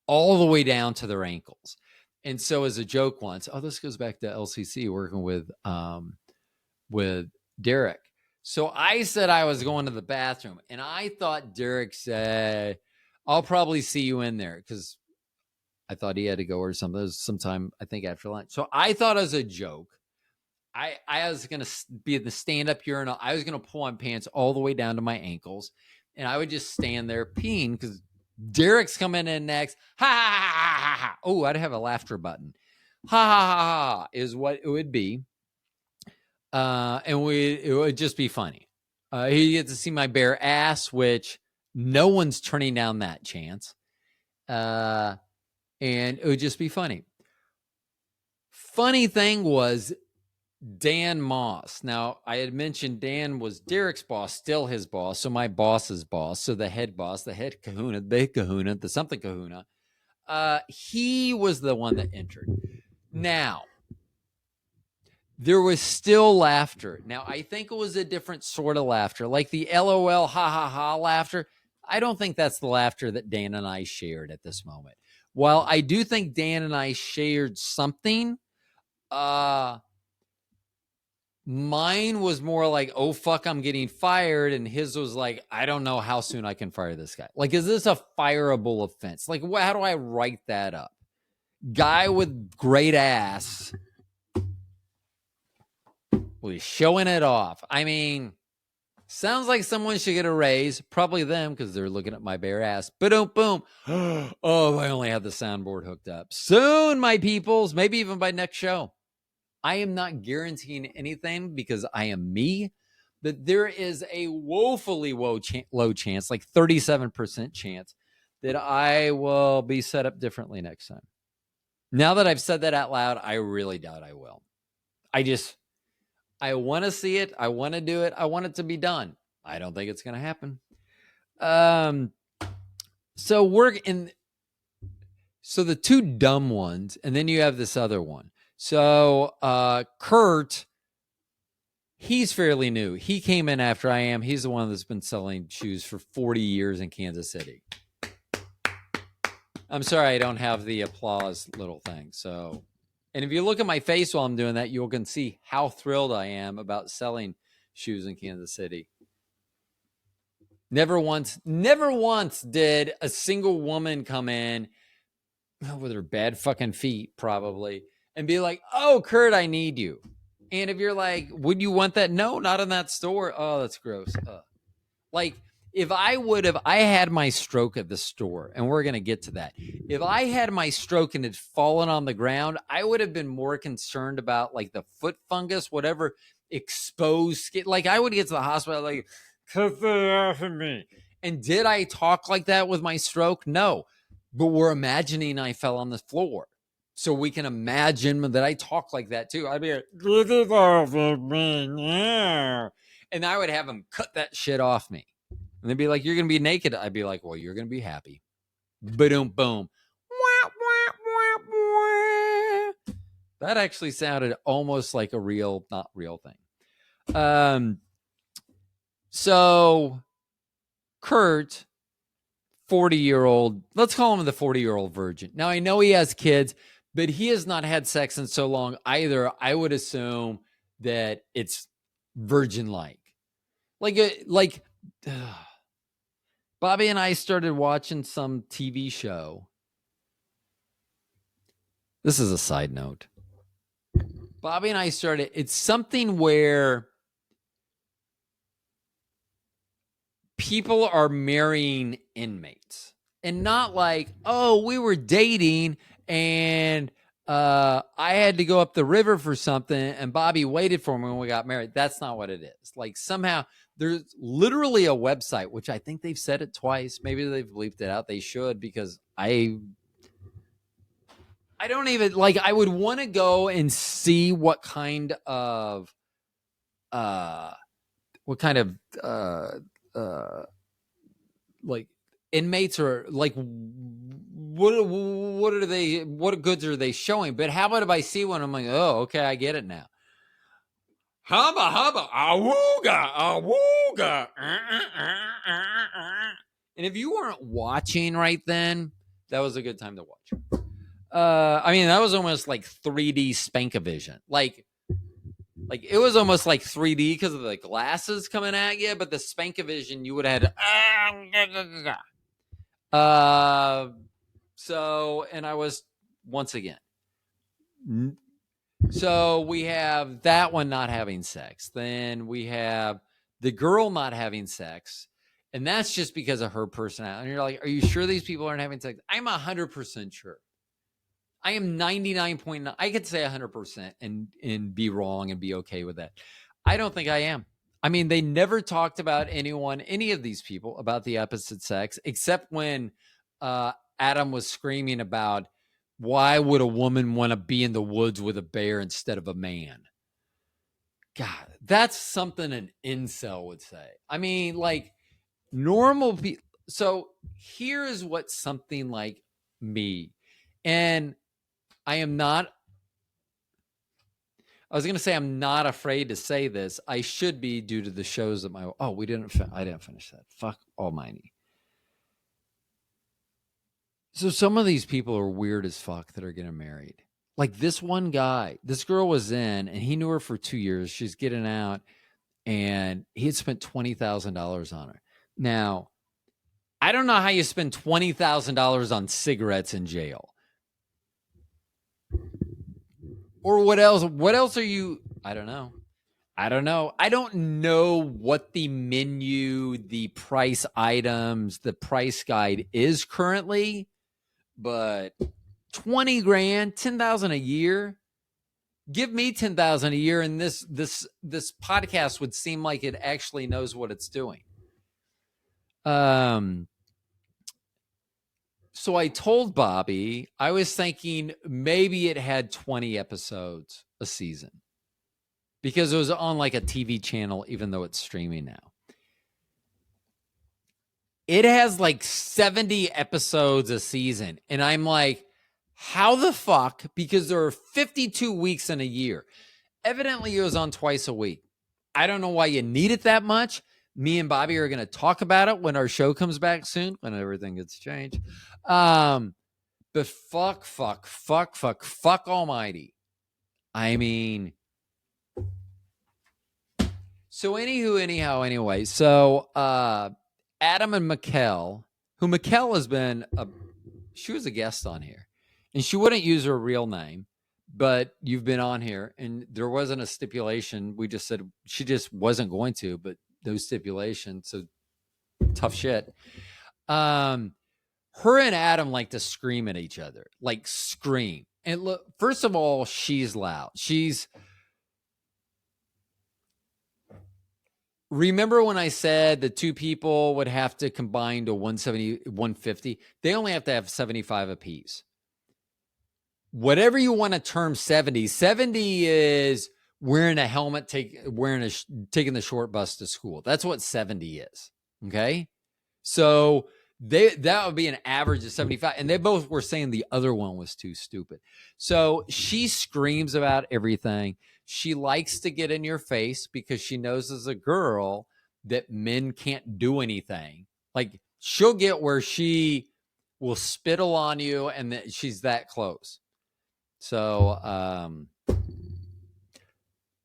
all the way down to their ankles. And so as a joke once, this goes back to LCC working with Derek. So I said I was going to the bathroom, and I thought Derek said, I'll probably see you in there, because I thought he had to go or something. It was sometime, I think, after lunch. So I thought as a joke, I was going to be at the stand-up urinal. I was going to pull my pants all the way down to my ankles, and I would just stand there peeing because Derek's coming in next. Ha, ha, ha, ha, ha. Oh, I'd have a laughter button. Ha, ha, ha, ha, is what it would be. And it would just be funny. He gets to see my bare ass, which no one's turning down that chance. And it would just be funny. Funny thing was Dan Moss. Now, I had mentioned Dan was Derek's boss, still his boss. So my boss's boss. So the head boss, the head kahuna, the big kahuna, the something kahuna. He was the one that entered. Now, there was still laughter. Now, I think it was a different sort of laughter, like the LOL, ha, ha, ha laughter. I don't think that's the laughter that Dan and I shared at this moment. While I do think Dan and I shared something, mine was more like, oh, fuck, I'm getting fired. And his was like, I don't know how soon I can fire this guy. Like, is this a fireable offense? Like, how do I write that up? Guy with great ass. Well, he's showing it off. I mean, sounds like someone should get a raise. Probably them, because they're looking at my bare ass. Boom, boom. Oh, I only have the soundboard hooked up. Soon, my peoples. Maybe even by next show. I am not guaranteeing anything because I am me. But there is a woefully low chance, like 37% chance, that I will be set up differently next time. Now that I've said that out loud, I really doubt I will. I want to see it. I want to do it. I want it to be done. I don't think it's going to happen. So we're in. So the two dumb ones, and then you have this other one. So Kurt, he's fairly new. He came in after I am. He's the one that's been selling shoes for 40 years in Kansas City. I'm sorry I don't have the applause little thing. So, and if you look at my face while I'm doing that, you can see how thrilled I am about selling shoes in Kansas City. Never once did a single woman come in with her bad fucking feet, probably, and be like, "Oh, Kurt, I need you." And if you're like, "Would you want that?" No, not in that store. Oh, that's gross. Like, if I had my stroke at the store, and we're gonna get to that. If I had my stroke and had fallen on the ground, I would have been more concerned about like the foot fungus, whatever exposed skin. Like, I would get to the hospital like, "Cut that off of me." And did I talk like that with my stroke? No. But we're imagining I fell on the floor. So we can imagine that I talk like that too. I'd be like, "Get it off of me now." And I would have them cut that shit off me. And they'd be like, "You're going to be naked." I'd be like, "Well, you're going to be happy." Boom, boom. That actually sounded almost like a real, not real thing. So Kurt, 40-year-old, let's call him the 40-year-old virgin. Now, I know he has kids, but he has not had sex in so long either. I would assume that it's virgin-like. Like Bobby and I started watching some TV show. This is a side note. Bobby and I started, it's something where people are marrying inmates, and not like, "Oh, we were dating and I had to go up the river for something and Bobby waited for me when we got married." That's not what it is. Like, somehow there's literally a website, which I think they've said it twice. Maybe they've bleeped it out. They should, because I don't even like, I would want to go and see what kind of like inmates are like, what goods are they showing? But how about if I see one, I'm like, "Oh, okay, I get it now." Hubba, awooga, awooga. And if you weren't watching right then, that was a good time to watch. I mean, that was almost like 3D Spankavision. Like it was almost like 3D because of the glasses coming at you, but the Spankavision, you would have had. So, and I was, once again. So we have that one not having sex. Then we have the girl not having sex. And that's just because of her personality. And you're like, "Are you sure these people aren't having sex?" I'm 100% sure. I am 99.9. I could say 100% and be wrong and be okay with that. I don't think I am. I mean, they never talked about any of these people, about the opposite sex, except when Adam was screaming about, why would a woman want to be in the woods with a bear instead of a man? God, that's something an incel would say. I mean, like, normal people. So here is what something like me, and I'm not afraid to say this. I should be, due to the shows that I didn't finish that. Fuck almighty. So some of these people are weird as fuck that are getting married. Like this one guy, this girl was in, and he knew her for 2 years. She's getting out, and he had spent $20,000 on her. Now, I don't know how you spend $20,000 on cigarettes in jail. Or what else? What else are you? I don't know. I don't know what the menu, the price items, the price guide is currently, but 20 grand, 10,000 a year. Give me 10,000 a year, and this podcast would seem like it actually knows what it's doing. So I told Bobby, I was thinking maybe it had 20 episodes a season, because it was on like a TV channel, even though it's streaming now. It has like 70 episodes a season. And I'm like, How the fuck? Because there are 52 weeks in a year. Evidently, it was on twice a week. I don't know why you need it that much. Me and Bobby are going to talk about it when our show comes back soon, when everything gets changed. But fuck almighty. I mean, so anyway. So Adam and Mikkel, who Mikkel has been, she was a guest on here. And she wouldn't use her real name, but you've been on here. And there wasn't a stipulation. We just said she just wasn't going to, but those stipulations, so tough shit. Her and Adam like to scream at each other, like scream. And look, first of all, she's loud. Remember when I said the two people would have to combine to 170, 150? They only have to have 75 apiece. Whatever you want to term 70 is wearing a helmet, taking the short bus to school. That's what 70 is. Okay. So that would be an average of 75. And they both were saying the other one was too stupid. So she screams about everything. She likes to get in your face because she knows as a girl that men can't do anything. Like she'll get where she will spittle on you and that she's that close. So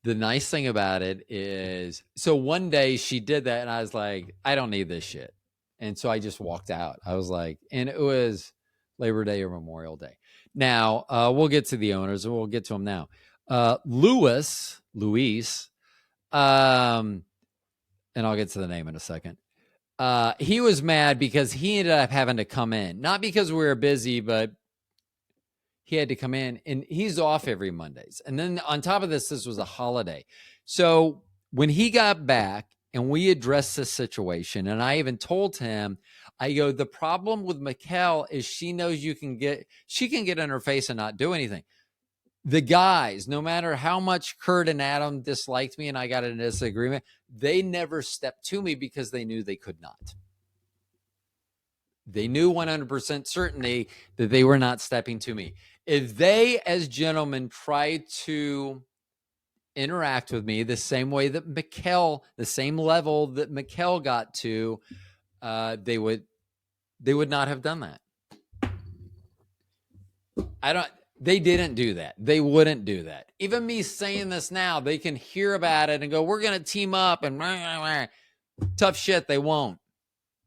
the nice thing about it is, so one day she did that and I was like, I don't need this shit. And so I just walked out. I was like, and it was Labor Day or Memorial Day. Now, we'll get to the owners and we'll get to them now. Luis, and I'll get to the name in a second. He was mad because he ended up having to come in. Not because we were busy, but he had to come in, and he's off every Mondays. And then on top of this was a holiday. So when he got back and we addressed this situation, and I even told him, I go, the problem with Mikkel is she knows she can get in her face and not do anything. The guys, no matter how much Kurt and Adam disliked me and I got in a disagreement, they never stepped to me because they knew they could not. They knew 100% certainty that they were not stepping to me. If they, as gentlemen, tried to interact with me the same way that Mikkel, the same level that Mikkel got to, they would not have done that. They didn't do that. They wouldn't do that. Even me saying this now, they can hear about it and go, we're going to team up and tough shit. They won't.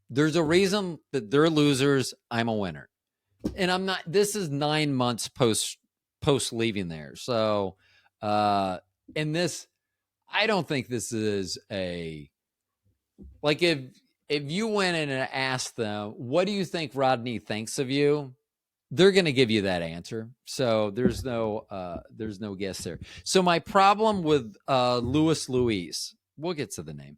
There's a reason that they're losers. I'm a winner. And I'm not, this is 9 months post leaving there. So, in this, I don't think this is like if you went in and asked them, what do you think Rodney thinks of you? They're going to give you that answer. So there's no guess there. So my problem with, Luis, we'll get to the name.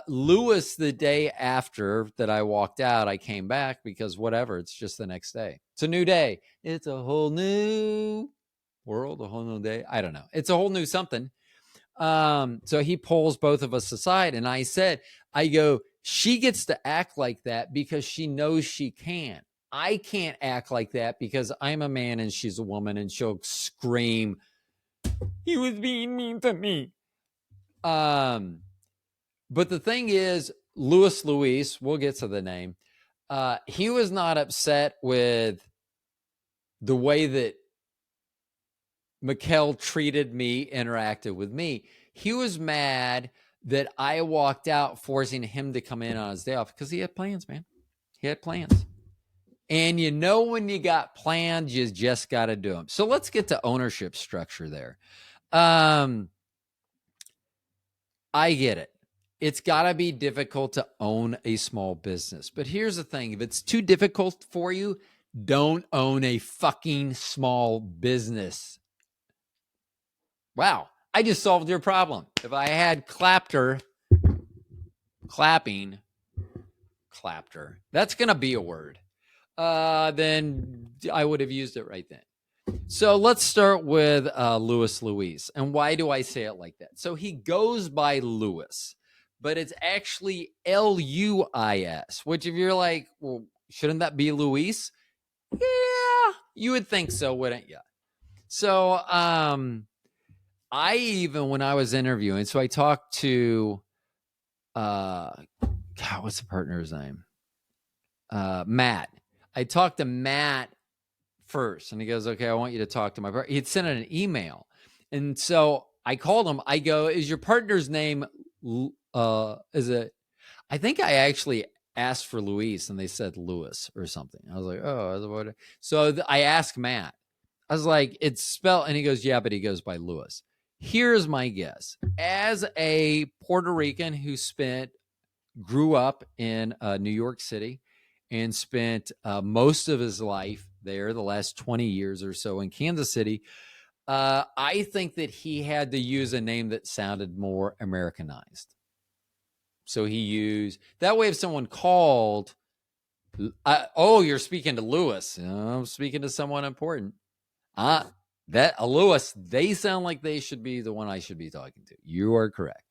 Lewis, the day after that I walked out, I came back because whatever, it's just the next day. It's a new day. It's a whole new world, a whole new day. I don't know. It's a whole new something. So he pulls both of us aside and I go, she gets to act like that because she knows she can. I can't act like that because I'm a man and she's a woman and she'll scream, he was being mean to me. But the thing is, Luis, we'll get to the name. He was not upset with the way that Mikkel treated me, interacted with me. He was mad that I walked out, forcing him to come in on his day off because he had plans, man. He had plans. And you know, when you got plans, you just got to do them. So let's get to ownership structure there. I get it. It's got to be difficult to own a small business. But here's the thing. If it's too difficult for you, don't own a fucking small business. Wow. I just solved your problem. If I had clapter, that's going to be a word. Then I would have used it right then. So let's start with Luis. And why do I say it like that? So he goes by Luis, but it's actually Luis, which if you're like, well, shouldn't that be Luis? Yeah, you would think so, wouldn't you? So, I even, when I was interviewing, so I talked to, God, what's the partner's name? Matt. I talked to Matt first, and he goes, okay, I want you to talk to my partner. He'd sent an email. And so I called him. I go, is your partner's name, is it, I think I actually asked for Luis, and they said Lewis or something. I was like, oh, so I asked Matt. I was like, it's spelled, and he goes, yeah, but he goes by Lewis. Here's my guess. As a Puerto Rican who grew up in New York City and spent most of his life there, the last 20 years or so in Kansas City, I think that he had to use a name that sounded more Americanized. So he used, that way if someone called, oh, you're speaking to Lewis. I'm speaking to someone important. Lewis, they sound like they should be the one I should be talking to. You are correct.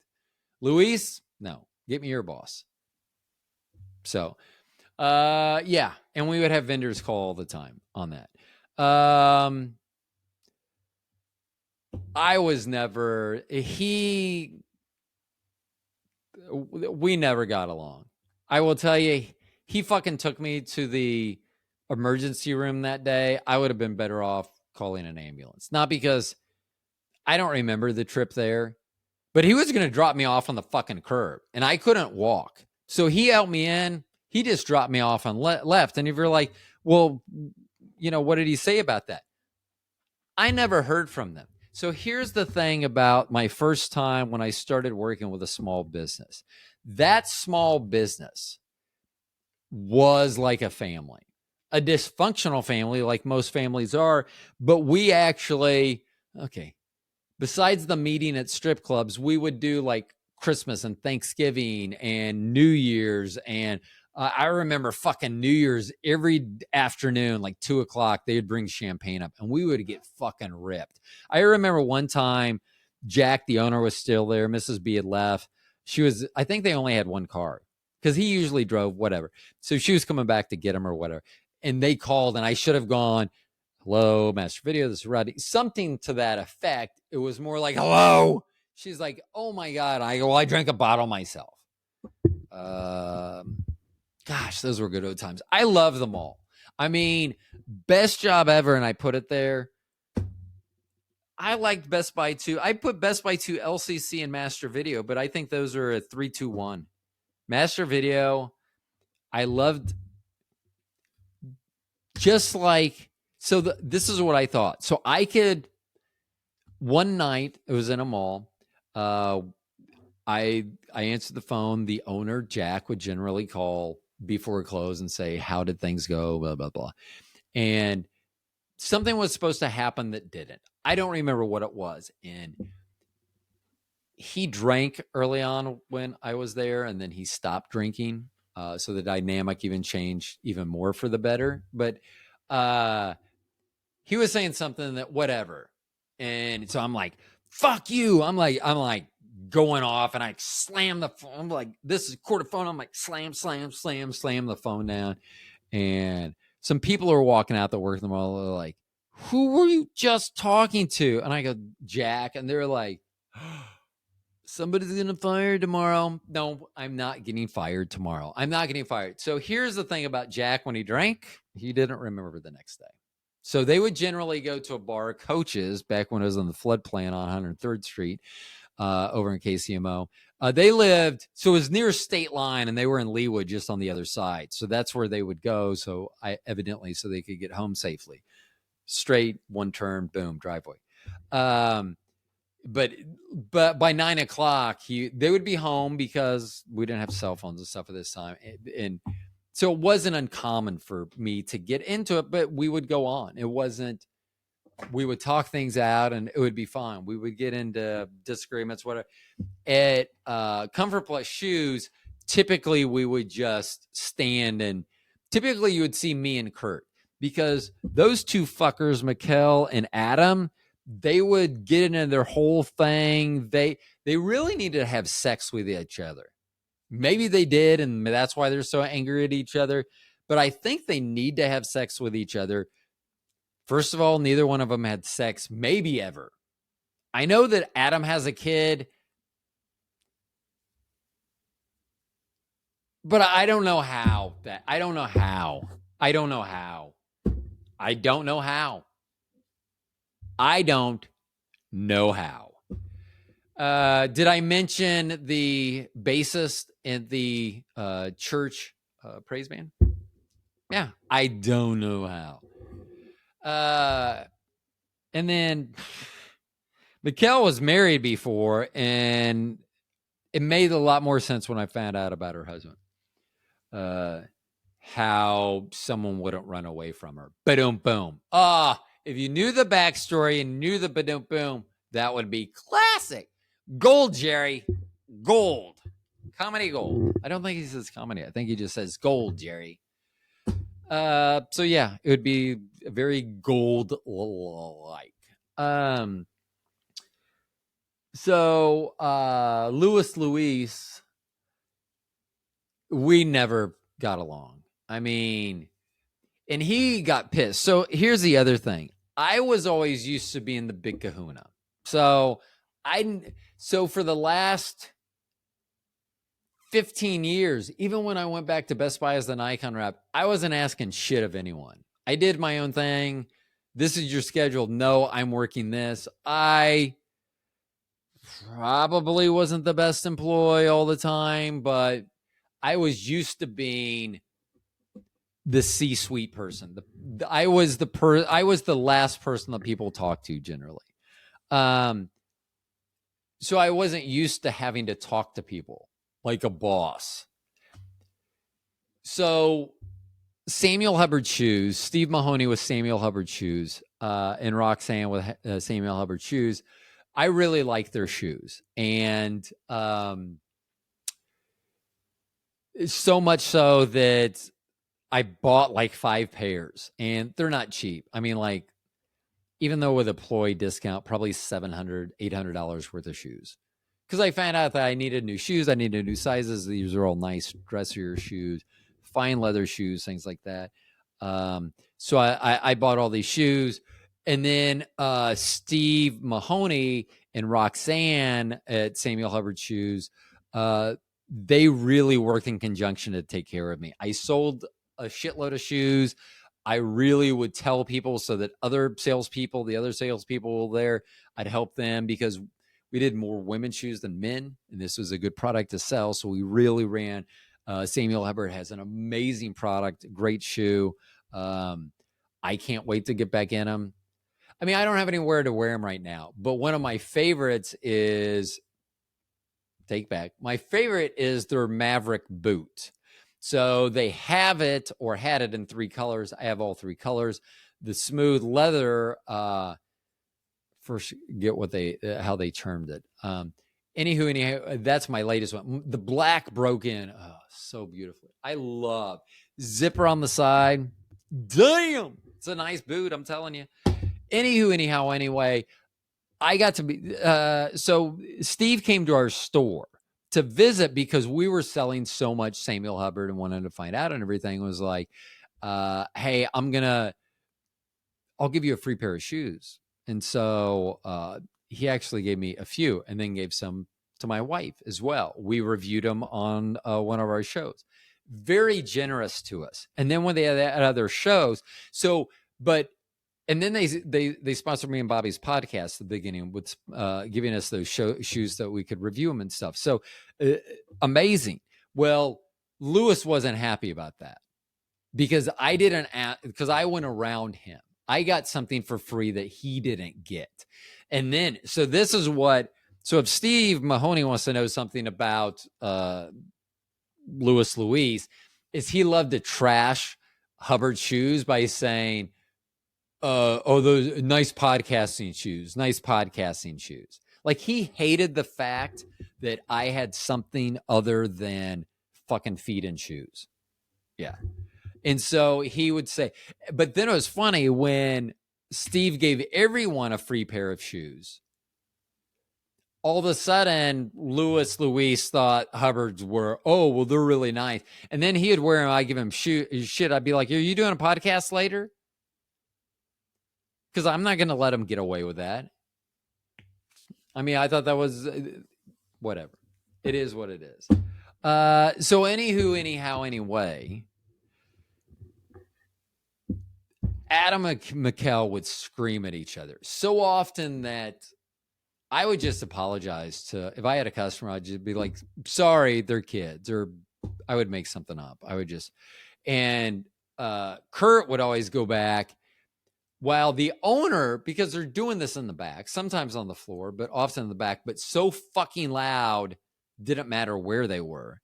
Luis, no, get me your boss. So, yeah, and we would have vendors call all the time on that. I was never, we never got along. I will tell you, he fucking took me to the emergency room that day. I would have been better off calling an ambulance. Not because I don't remember the trip there, but he was going to drop me off on the fucking curb, and I couldn't walk. So he helped me in. He just dropped me off on left. And if you're like, well, what did he say about that? I never heard from them. So here's the thing about my first time when I started working with a small business. That small business was like a family, a dysfunctional family like most families are. But we actually, besides the meeting at strip clubs, we would do like Christmas and Thanksgiving and New Year's. And I remember fucking New Year's every afternoon, like 2:00, they'd bring champagne up and we would get fucking ripped. I remember one time, Jack, the owner, was still there. Mrs. B had left. I think they only had one car because he usually drove, whatever. So she was coming back to get him or whatever. And they called, and I should have gone, hello, Master Video, this is Rodney. Something to that effect. It was more like, hello. She's like, oh my God. I go, well, I drank a bottle myself. Gosh, those were good old times. I love them all. I mean, best job ever, and I put it there. I liked Best Buy too. I put Best Buy 2, LCC, and Master Video, but I think those are a 3-2-1. Master Video, I loved just like, so this is what I thought. So I could, one night, it was in a mall. I answered the phone. The owner, Jack, would generally call before close and say, how did things go? Blah, blah, blah. And something was supposed to happen that didn't. I don't remember what it was. And he drank early on when I was there, and then he stopped drinking. So the dynamic even changed even more for the better. But he was saying something that whatever. And so I'm like, fuck you. I'm like going off, and I slam the phone. I'm like, this is quarter phone. I'm like, slam the phone down. And some people are walking out that work in the mall. They're like, who were you just talking to? And I go, Jack. And they're like, somebody's going to fire tomorrow. No, I'm not getting fired tomorrow. I'm not getting fired. So here's the thing about Jack. When he drank, he didn't remember the next day. So they would generally go to a bar, Coach's, back when it was on the floodplain on 103rd Street, over in KCMO. They lived, so it was near state line, and they were in Leawood, just on the other side. So that's where they would go. So so they could get home safely. Straight, one turn, boom, driveway. But by 9:00, they would be home because we didn't have cell phones and stuff at this time. And so it wasn't uncommon for me to get into it, but we would go on. It wasn't, we would talk things out and it would be fine. We would get into disagreements, whatever. At Comfort Plus Shoes, typically we would just stand, and typically you would see me and Kurt, because those two fuckers, Mikkel and Adam, they would get into their whole thing. They really needed to have sex with each other. Maybe they did, and that's why they're so angry at each other. But I think they need to have sex with each other First of all, neither one of them had sex, maybe ever. I know that Adam has a kid, but I don't know how. I don't know how. I don't know how. I don't know how. I don't know how. Did I mention the bassist in the church praise band? Yeah, I don't know how. And then Mikkel was married before, and it made a lot more sense when I found out about her husband. How someone wouldn't run away from her. Ba-dum, boom. If you knew the backstory and knew the ba-dum, boom, that would be classic. Gold, Jerry. Gold. Comedy gold. I don't think he says comedy. I think he just says gold, Jerry. So yeah, it would be very gold-like. So Louis, we never got along. I mean, and he got pissed. So here's the other thing. I was always used to being the big kahuna. So for the last 15 years, even when I went back to Best Buy as the Nikon rep, I wasn't asking shit of anyone. I did my own thing. This is your schedule. No, I'm working this. I probably wasn't the best employee all the time, but I was used to being the C-suite person. I was the last person that people talk to generally. So I wasn't used to having to talk to people like a boss. So Samuel Hubbard Shoes, Steve Mahoney with Samuel Hubbard Shoes, and Roxanne with Samuel Hubbard Shoes. I really like their shoes. And so much so that I bought like 5 pairs, and they're not cheap. I mean, like, even though with employee discount, probably $700, $800 worth of shoes. Because I found out that I needed new shoes. I needed new sizes. These are all nice dressier shoes, fine leather shoes, things like that. So I bought all these shoes. And then Steve Mahoney and Roxanne at Samuel Hubbard Shoes, they really worked in conjunction to take care of me. I sold a shitload of shoes. I really would tell people so that the other salespeople there, I'd help them because we did more women's shoes than men, and this was a good product to sell. So we really ran. Samuel Hubbard has an amazing product, great shoe. I can't wait to get back in them. I mean, I don't have anywhere to wear them right now, but one of my favorites is my favorite is their Maverick boot. So they have it or had it in 3 colors. I have all 3 colors. The smooth leather, forget how they termed it. Anyhow, that's my latest one. The black broke in. Oh, so beautiful. I love zipper on the side. Damn, it's a nice boot. I'm telling you. Anyway, I got to be, so Steve came to our store to visit because we were selling so much Samuel Hubbard and wanted to find out and everything. Was like, hey, I'll give you a free pair of shoes. And so he actually gave me a few and then gave some to my wife as well. We reviewed them on one of our shows. Very generous to us. And then when they had other shows, and then they sponsored me and Bobby's podcast at the beginning with giving us those shoes that we could review them and stuff. So amazing. Well, Louis wasn't happy about that because because I went around him. I got something for free that he didn't get. And then, so if Steve Mahoney wants to know something about Louis, is he loved to trash Hubbard shoes by saying, those nice podcasting shoes. Like he hated the fact that I had something other than fucking feet and shoes. Yeah. And so he would say, but then it was funny when Steve gave everyone a free pair of shoes. All of a sudden, Louis thought Hubbards were, they're really nice. And then he'd wear them. I give him shit. I'd be like, are you doing a podcast later? because I'm not going to let them get away with that. I mean, I thought that was whatever. It is what it is. So anywho, anyhow, anyway, Adam and Mikkel would scream at each other so often that I would just apologize to, if I had a customer, I'd just be like, sorry, they're kids, or I would make something up. I would just, and Kurt would always go back while the owner, because they're doing this in the back, sometimes on the floor, but often in the back, but so fucking loud, didn't matter where they were.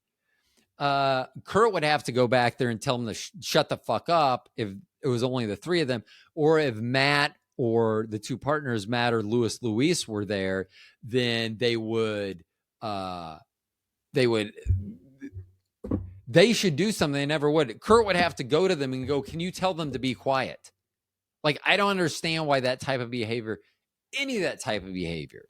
Kurt would have to go back there and tell them to shut the fuck up if it was only the three of them, or if Matt or the two partners, Matt or Luis were there, then they should do something. They never would. Kurt would have to go to them and go, can you tell them to be quiet? Like, I don't understand why that type of behavior, any of that type of behavior.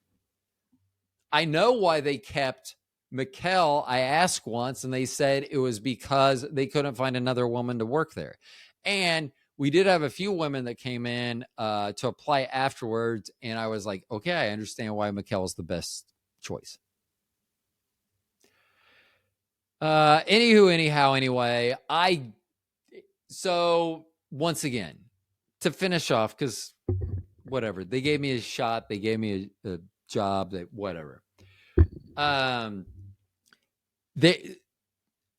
I know why they kept Mikkel. I asked once, and they said it was because they couldn't find another woman to work there. And we did have a few women that came in to apply afterwards, and I was like, okay, I understand why Mikkel is the best choice. Anywho, anyhow, anyway, so once again, to finish off, because whatever, they gave me a shot, they gave me a job, that whatever.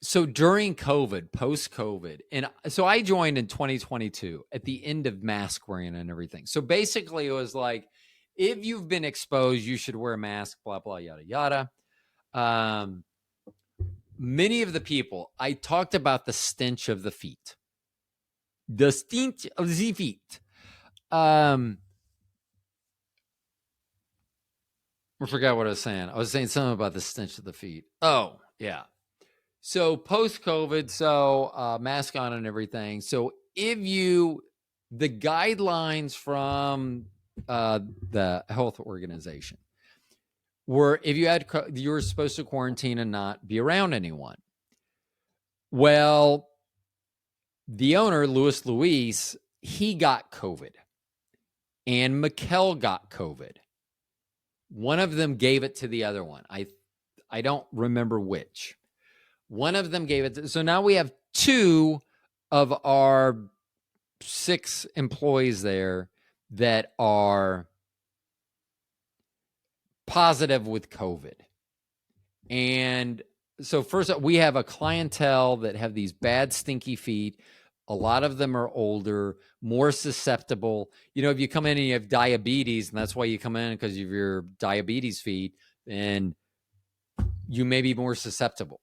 So during COVID, post-COVID, and so I joined in 2022 at the end of mask wearing and everything. So basically it was like, if you've been exposed, you should wear a mask, blah, blah, yada, yada. Many of the people, I talked about the stench of the feet. The stench of the feet. I forgot what I was saying. I was saying something about the stench of the feet. Oh, yeah. So post-COVID, so mask on and everything. So the guidelines from the health organization were, if you were supposed to quarantine and not be around anyone. Well, the owner, Luis, he got COVID, and Mikkel got COVID. One of them gave it to the other one. I don't remember which. One of them gave it. So now we have 2 of our 6 employees there that are positive with COVID. And so first, we have a clientele that have these bad, stinky feet. A lot of them are older, more susceptible. You know, if you come in and you have diabetes, and that's why you come in, because of your diabetes feet, and you may be more susceptible.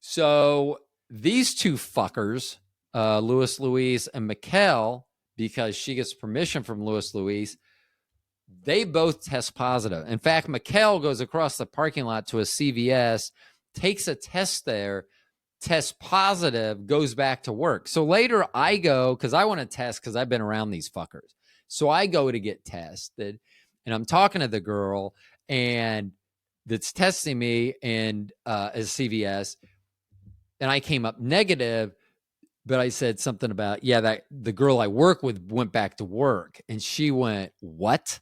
So these 2 fuckers, Luis and Mikkel, because she gets permission from Luis, they both test positive. In fact, Mikkel goes across the parking lot to a CVS, takes a test there, tests positive, goes back to work. So later I go, because I want to test, because I've been around these fuckers. So I go to get tested, and I'm talking to the girl and that's testing me and as CVS, and I came up negative, but I said something about, that the girl I work with went back to work, and she went, what?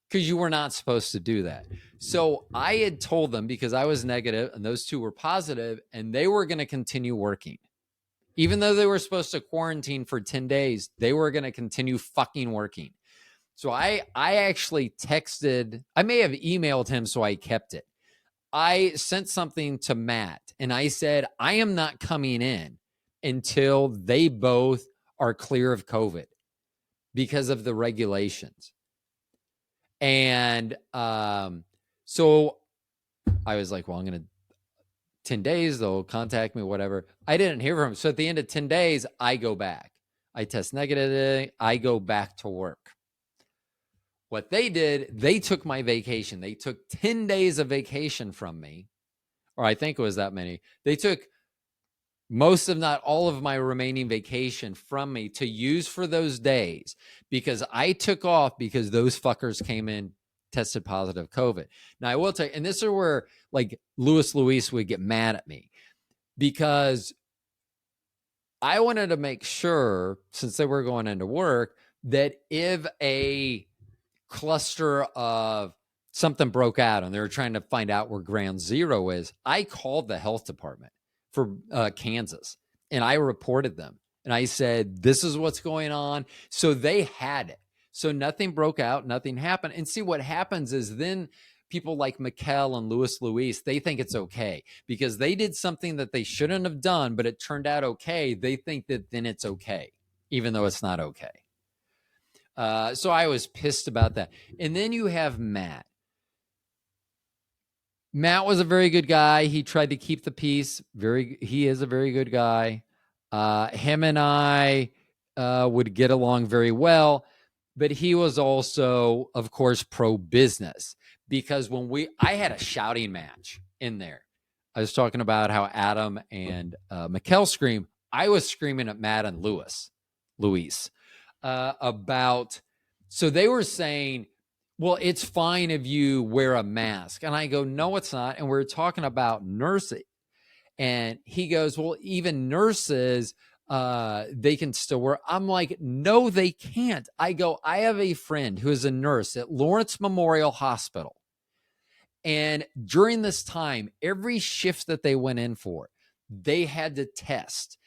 Because you were not supposed to do that. So I had told them, because I was negative and those 2 were positive, and they were going to continue working. Even though they were supposed to quarantine for 10 days, they were going to continue fucking working. So I actually texted, I may have emailed him, so I kept it. I sent something to Matt, and I said, I am not coming in until they both are clear of COVID because of the regulations. And so I was like, well, I'm going to 10 days, they'll contact me, whatever. I didn't hear from him. So at the end of 10 days, I go back. I test negative. I go back to work. What they did, they took my vacation. They took 10 days of vacation from me, or I think it was that many. They took most, if not all, of my remaining vacation from me to use for those days, because I took off because those fuckers came in, tested positive COVID. Now, I will tell you, and this is where like Luis would get mad at me, because I wanted to make sure, since they were going into work, that if a cluster of something broke out and they were trying to find out where ground zero is, I called the health department for Kansas and I reported them. And I said, this is what's going on. So they had it. So nothing broke out, nothing happened. And see, what happens is then people like Mikkel and Luis, they think it's okay because they did something that they shouldn't have done, but it turned out okay. They think that then it's okay, even though it's not okay. So I was pissed about that. And then you have Matt. Matt was a very good guy. He tried to keep the peace. He is a very good guy. Him and I would get along very well, but he was also, of course, pro-business because I had a shouting match in there. I was talking about how Adam and Mikkel scream. I was screaming at Matt and Luis about, so they were saying, well, it's fine if you wear a mask. And I go, no, it's not. And we're talking about nursing. And he goes, well, even nurses, they can still wear. I'm like, no, they can't. I go, I have a friend who is a nurse at Lawrence Memorial Hospital. And during this time, every shift that they went in for, they had to test.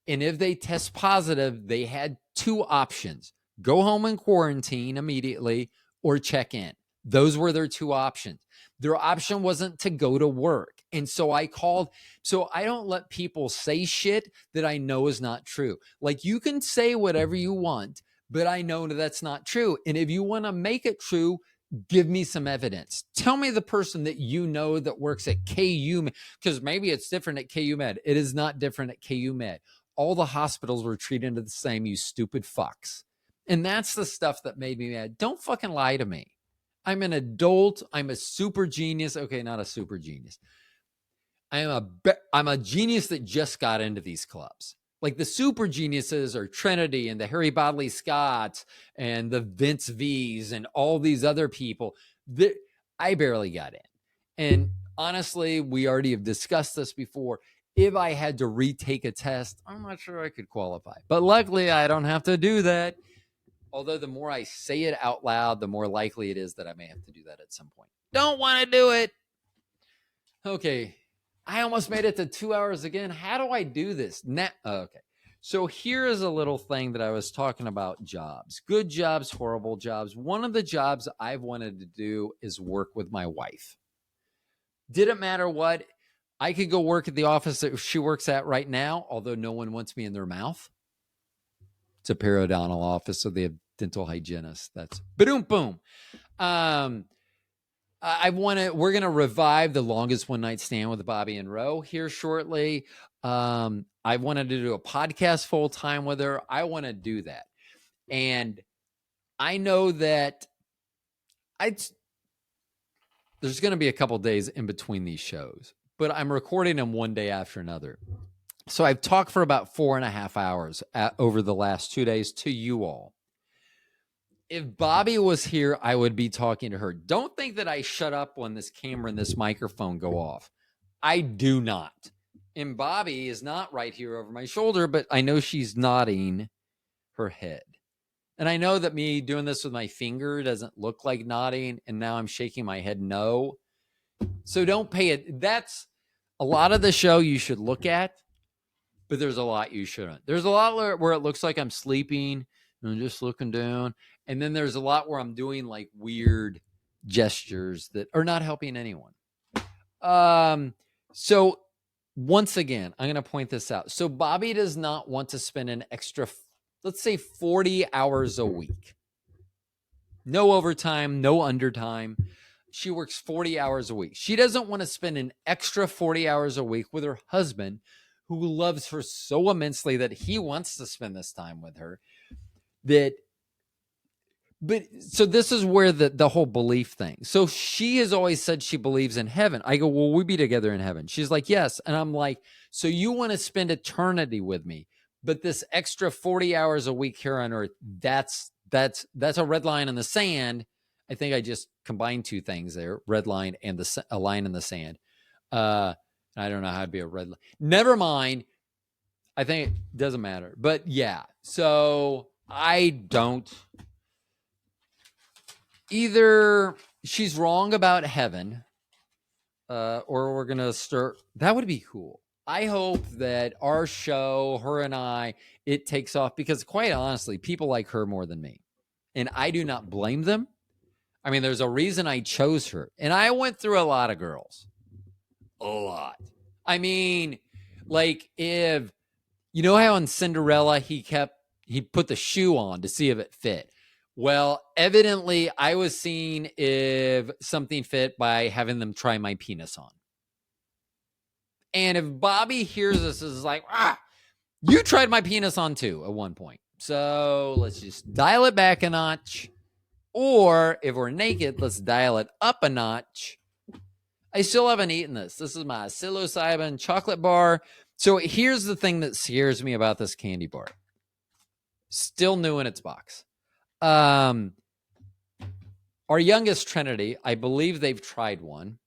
And if they test positive, they had two options: go home and quarantine immediately or check in. Those were their two options. Their option wasn't to go to work. And so I called. So I don't let people say shit that I know is not true. Like, you can say whatever you want, but I know that's not true. And if you want to make it true, give me some evidence. Tell me the person that you know that works at KU, because maybe it's different at KU Med. It is not different at KU Med. All the hospitals were treated the same, you stupid fucks. And that's the stuff that made me mad. Don't fucking lie to me. I'm an adult. I'm a super genius. Okay, not a super genius. I'm a genius that just got into these clubs. Like, the super geniuses are Trinity and the Harry Bodley Scotts and the Vince V's and all these other people. I barely got in. And honestly, we already have discussed this before. If I had to retake a test, I'm not sure I could qualify. But luckily, I don't have to do that. Although the more I say it out loud, the more likely it is that I may have to do that at some point. Don't want to do it. Okay. I almost made it to 2 hours again. How do I do this? Okay. So here is a little thing that I was talking about: jobs. Good jobs, horrible jobs. One of the jobs I've wanted to do is work with my wife. Didn't matter what. I could go work at the office that she works at right now, although no one wants me in their mouth. It's a periodontal office, so they have dental hygienists. That's boom, boom. We're going to revive The Longest One Night Stand with Bobby and Ro here shortly. I wanted to do a podcast full time with her. I want to do that. And I know that there's going to be a couple days in between these shows, but I'm recording them one day after another. So I've talked for about 4.5 hours over the last 2 days to you all. If Bobby was here, I would be talking to her. Don't think that I shut up when this camera and this microphone go off. I do not. And Bobby is not right here over my shoulder, but I know she's nodding her head. And I know that me doing this with my finger doesn't look like nodding, and now I'm shaking my head no. So don't pay it. That's a lot of the show you should look at, but there's a lot you shouldn't. There's a lot where it looks like I'm sleeping and I'm just looking down. And then there's a lot where I'm doing like weird gestures that are not helping anyone. So once again, I'm going to point this out. So Bobby does not want to spend an extra, let's say 40 hours a week. No overtime, no undertime. She works 40 hours a week. She doesn't want to spend an extra 40 hours a week with her husband, who loves her so immensely that he wants to spend this time with her. So this is where the whole belief thing. So she has always said she believes in heaven. I go, well, we'll be together in heaven. She's like, yes. And I'm like, so you want to spend eternity with me, but this extra 40 hours a week here on earth, that's a red line in the sand. I think I just combined two things there: red line and a line in the sand. I don't know how to be a red line. Never mind. I think it doesn't matter. But yeah, so I don't. Either she's wrong about heaven, or we're going to start. That would be cool. I hope that our show, her and I, it takes off because quite honestly, people like her more than me. And I do not blame them. I mean, there's a reason I chose her. And I went through a lot of girls. A lot. I mean, like if, you know how in Cinderella he put the shoe on to see if it fit. Well, evidently I was seeing if something fit by having them try my penis on. And if Bobby hears this, is like, you tried my penis on too at one point. So let's just dial it back a notch. Or if we're naked, let's dial it up a notch. I still haven't eaten this. This is my psilocybin chocolate bar. So here's the thing that scares me about this candy bar. Still new in its box. Our youngest Trinity, I believe they've tried one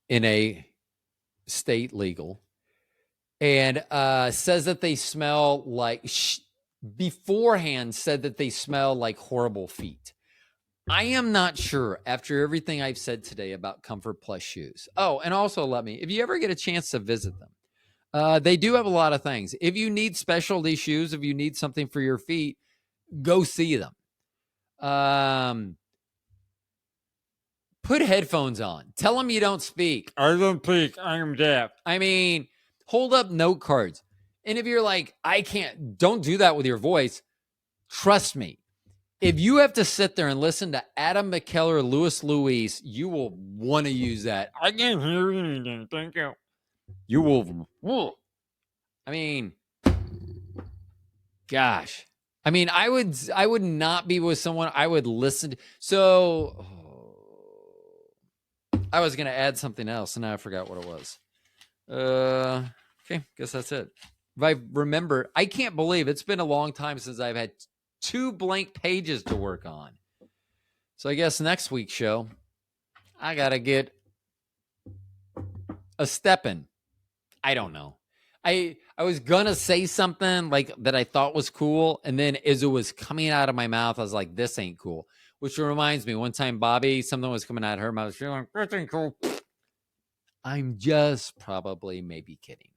in a state legal, and says that they smell like, beforehand said that they smell like horrible feet. I am not sure after everything I've said today about Comfort Plus shoes. Oh, and also if you ever get a chance to visit them, they do have a lot of things. If you need specialty shoes, if you need something for your feet, go see them. Put headphones on. Tell them you don't speak. I don't speak. I am deaf. I mean, hold up note cards. And if you're like, I can't, don't do that with your voice. Trust me. If you have to sit there and listen to Adam McKellar, Louis Louise, you will want to use that. I can't hear anything. Thank you. You will. I mean, gosh. I mean, I would not be with someone I would listen to. So I was going to add something else, and now I forgot what it was. Okay, guess that's it. If I remember, I can't believe it's been a long time since I've had 2 blank pages to work on. So I guess next week's show, I got to get a step in. I don't know. I was going to say something like that I thought was cool. And then as it was coming out of my mouth, I was like, this ain't cool. Which reminds me, one time Bobby, something was coming out of her mouth. She was like, this ain't cool. I'm just probably maybe kidding.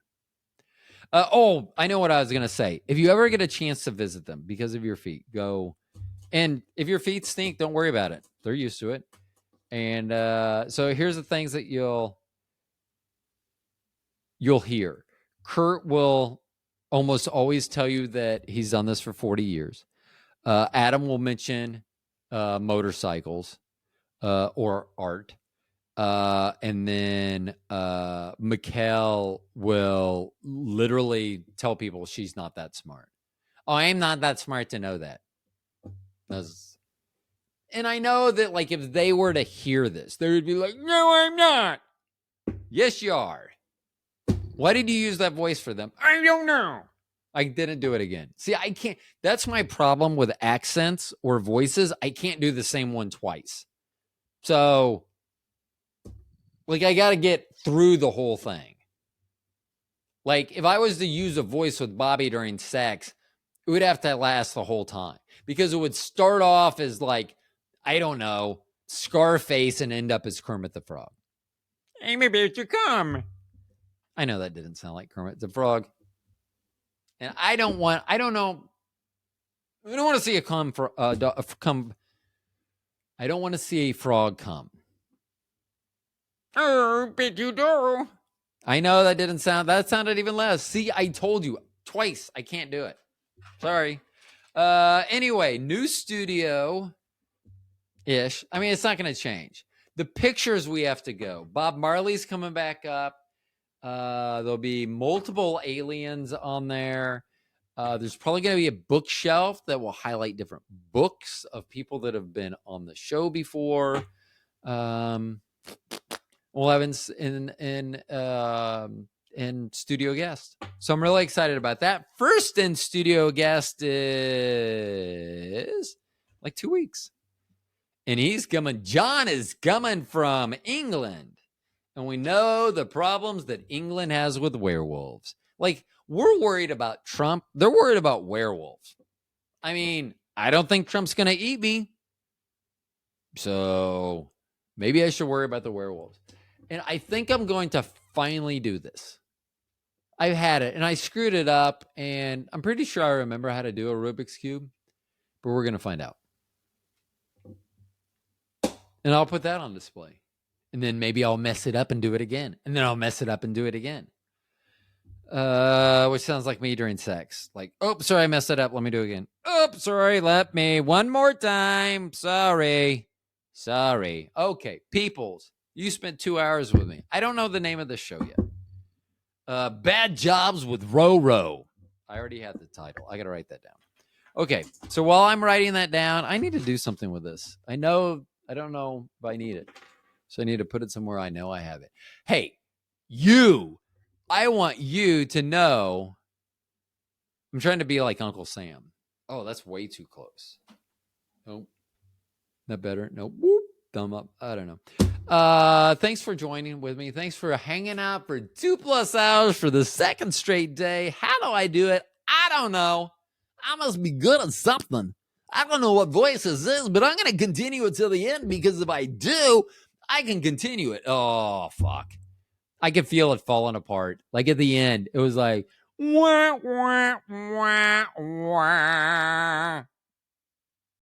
I know what I was going to say. If you ever get a chance to visit them because of your feet, go. And if your feet stink, don't worry about it. They're used to it. And so here's the things that you'll hear. Kurt will almost always tell you that he's done this for 40 years. Adam will mention motorcycles or art. And then Mikkel will literally tell people she's not that smart. Oh, I'm not that smart to know that. And I know that, like, if they were to hear this, they would be like, no, I'm not. Yes, you are. Why did you use that voice for them? I don't know. I didn't do it again. See, I can't. That's my problem with accents or voices. I can't do the same one twice. So, like, I got to get through the whole thing. Like, if I was to use a voice with Bobby during sex, it would have to last the whole time. Because it would start off as, like, I don't know, Scarface and end up as Kermit the Frog. Hey, maybe it's your come. I know that didn't sound like Kermit the Frog. And I don't know. I don't want to see a come. I don't want to see a frog come. Oh, but you do. I know that sounded even less. See, I told you twice. I can't do it. Sorry. Anyway, new studio-ish. I mean, it's not going to change. The pictures we have to go. Bob Marley's coming back up. There'll be multiple aliens on there. There's probably going to be a bookshelf that will highlight different books of people that have been on the show before. We'll have in studio guest. So I'm really excited about that. First in studio guest is like 2 weeks. And John is coming from England. And we know the problems that England has with werewolves. Like, we're worried about Trump. They're worried about werewolves. I mean, I don't think Trump's going to eat me. So maybe I should worry about the werewolves. And I think I'm going to finally do this. I've had it and I screwed it up. And I'm pretty sure I remember how to do a Rubik's Cube. But we're going to find out. And I'll put that on display. And then maybe I'll mess it up and do it again. And then I'll mess it up and do it again. Which sounds like me during sex. Like, oh, sorry, I messed it up. Let me do it again. Oh, sorry, let me. One more time. Sorry. Okay, peoples, you spent 2 hours with me. I don't know the name of the show yet. Bad Jobs with Ro Rowe. I already had the title. I got to write that down. Okay, so while I'm writing that down, I need to do something with this. I don't know if I need it. So I need to put it somewhere I know I have it. Hey, I want you to know. I'm trying to be like Uncle Sam. Oh, that's way too close. Oh, that better? Nope. Whoop. Thumb up. I don't know. Thanks for joining with me. Thanks for hanging out for 2+ hours for the second straight day. How do I do it? I don't know. I must be good at something. I don't know what voice this is, but I'm going to continue it till the end because if I do, I can continue it. Oh, fuck. I could feel it falling apart. Like at the end, it was like, wah, wah, wah, wah.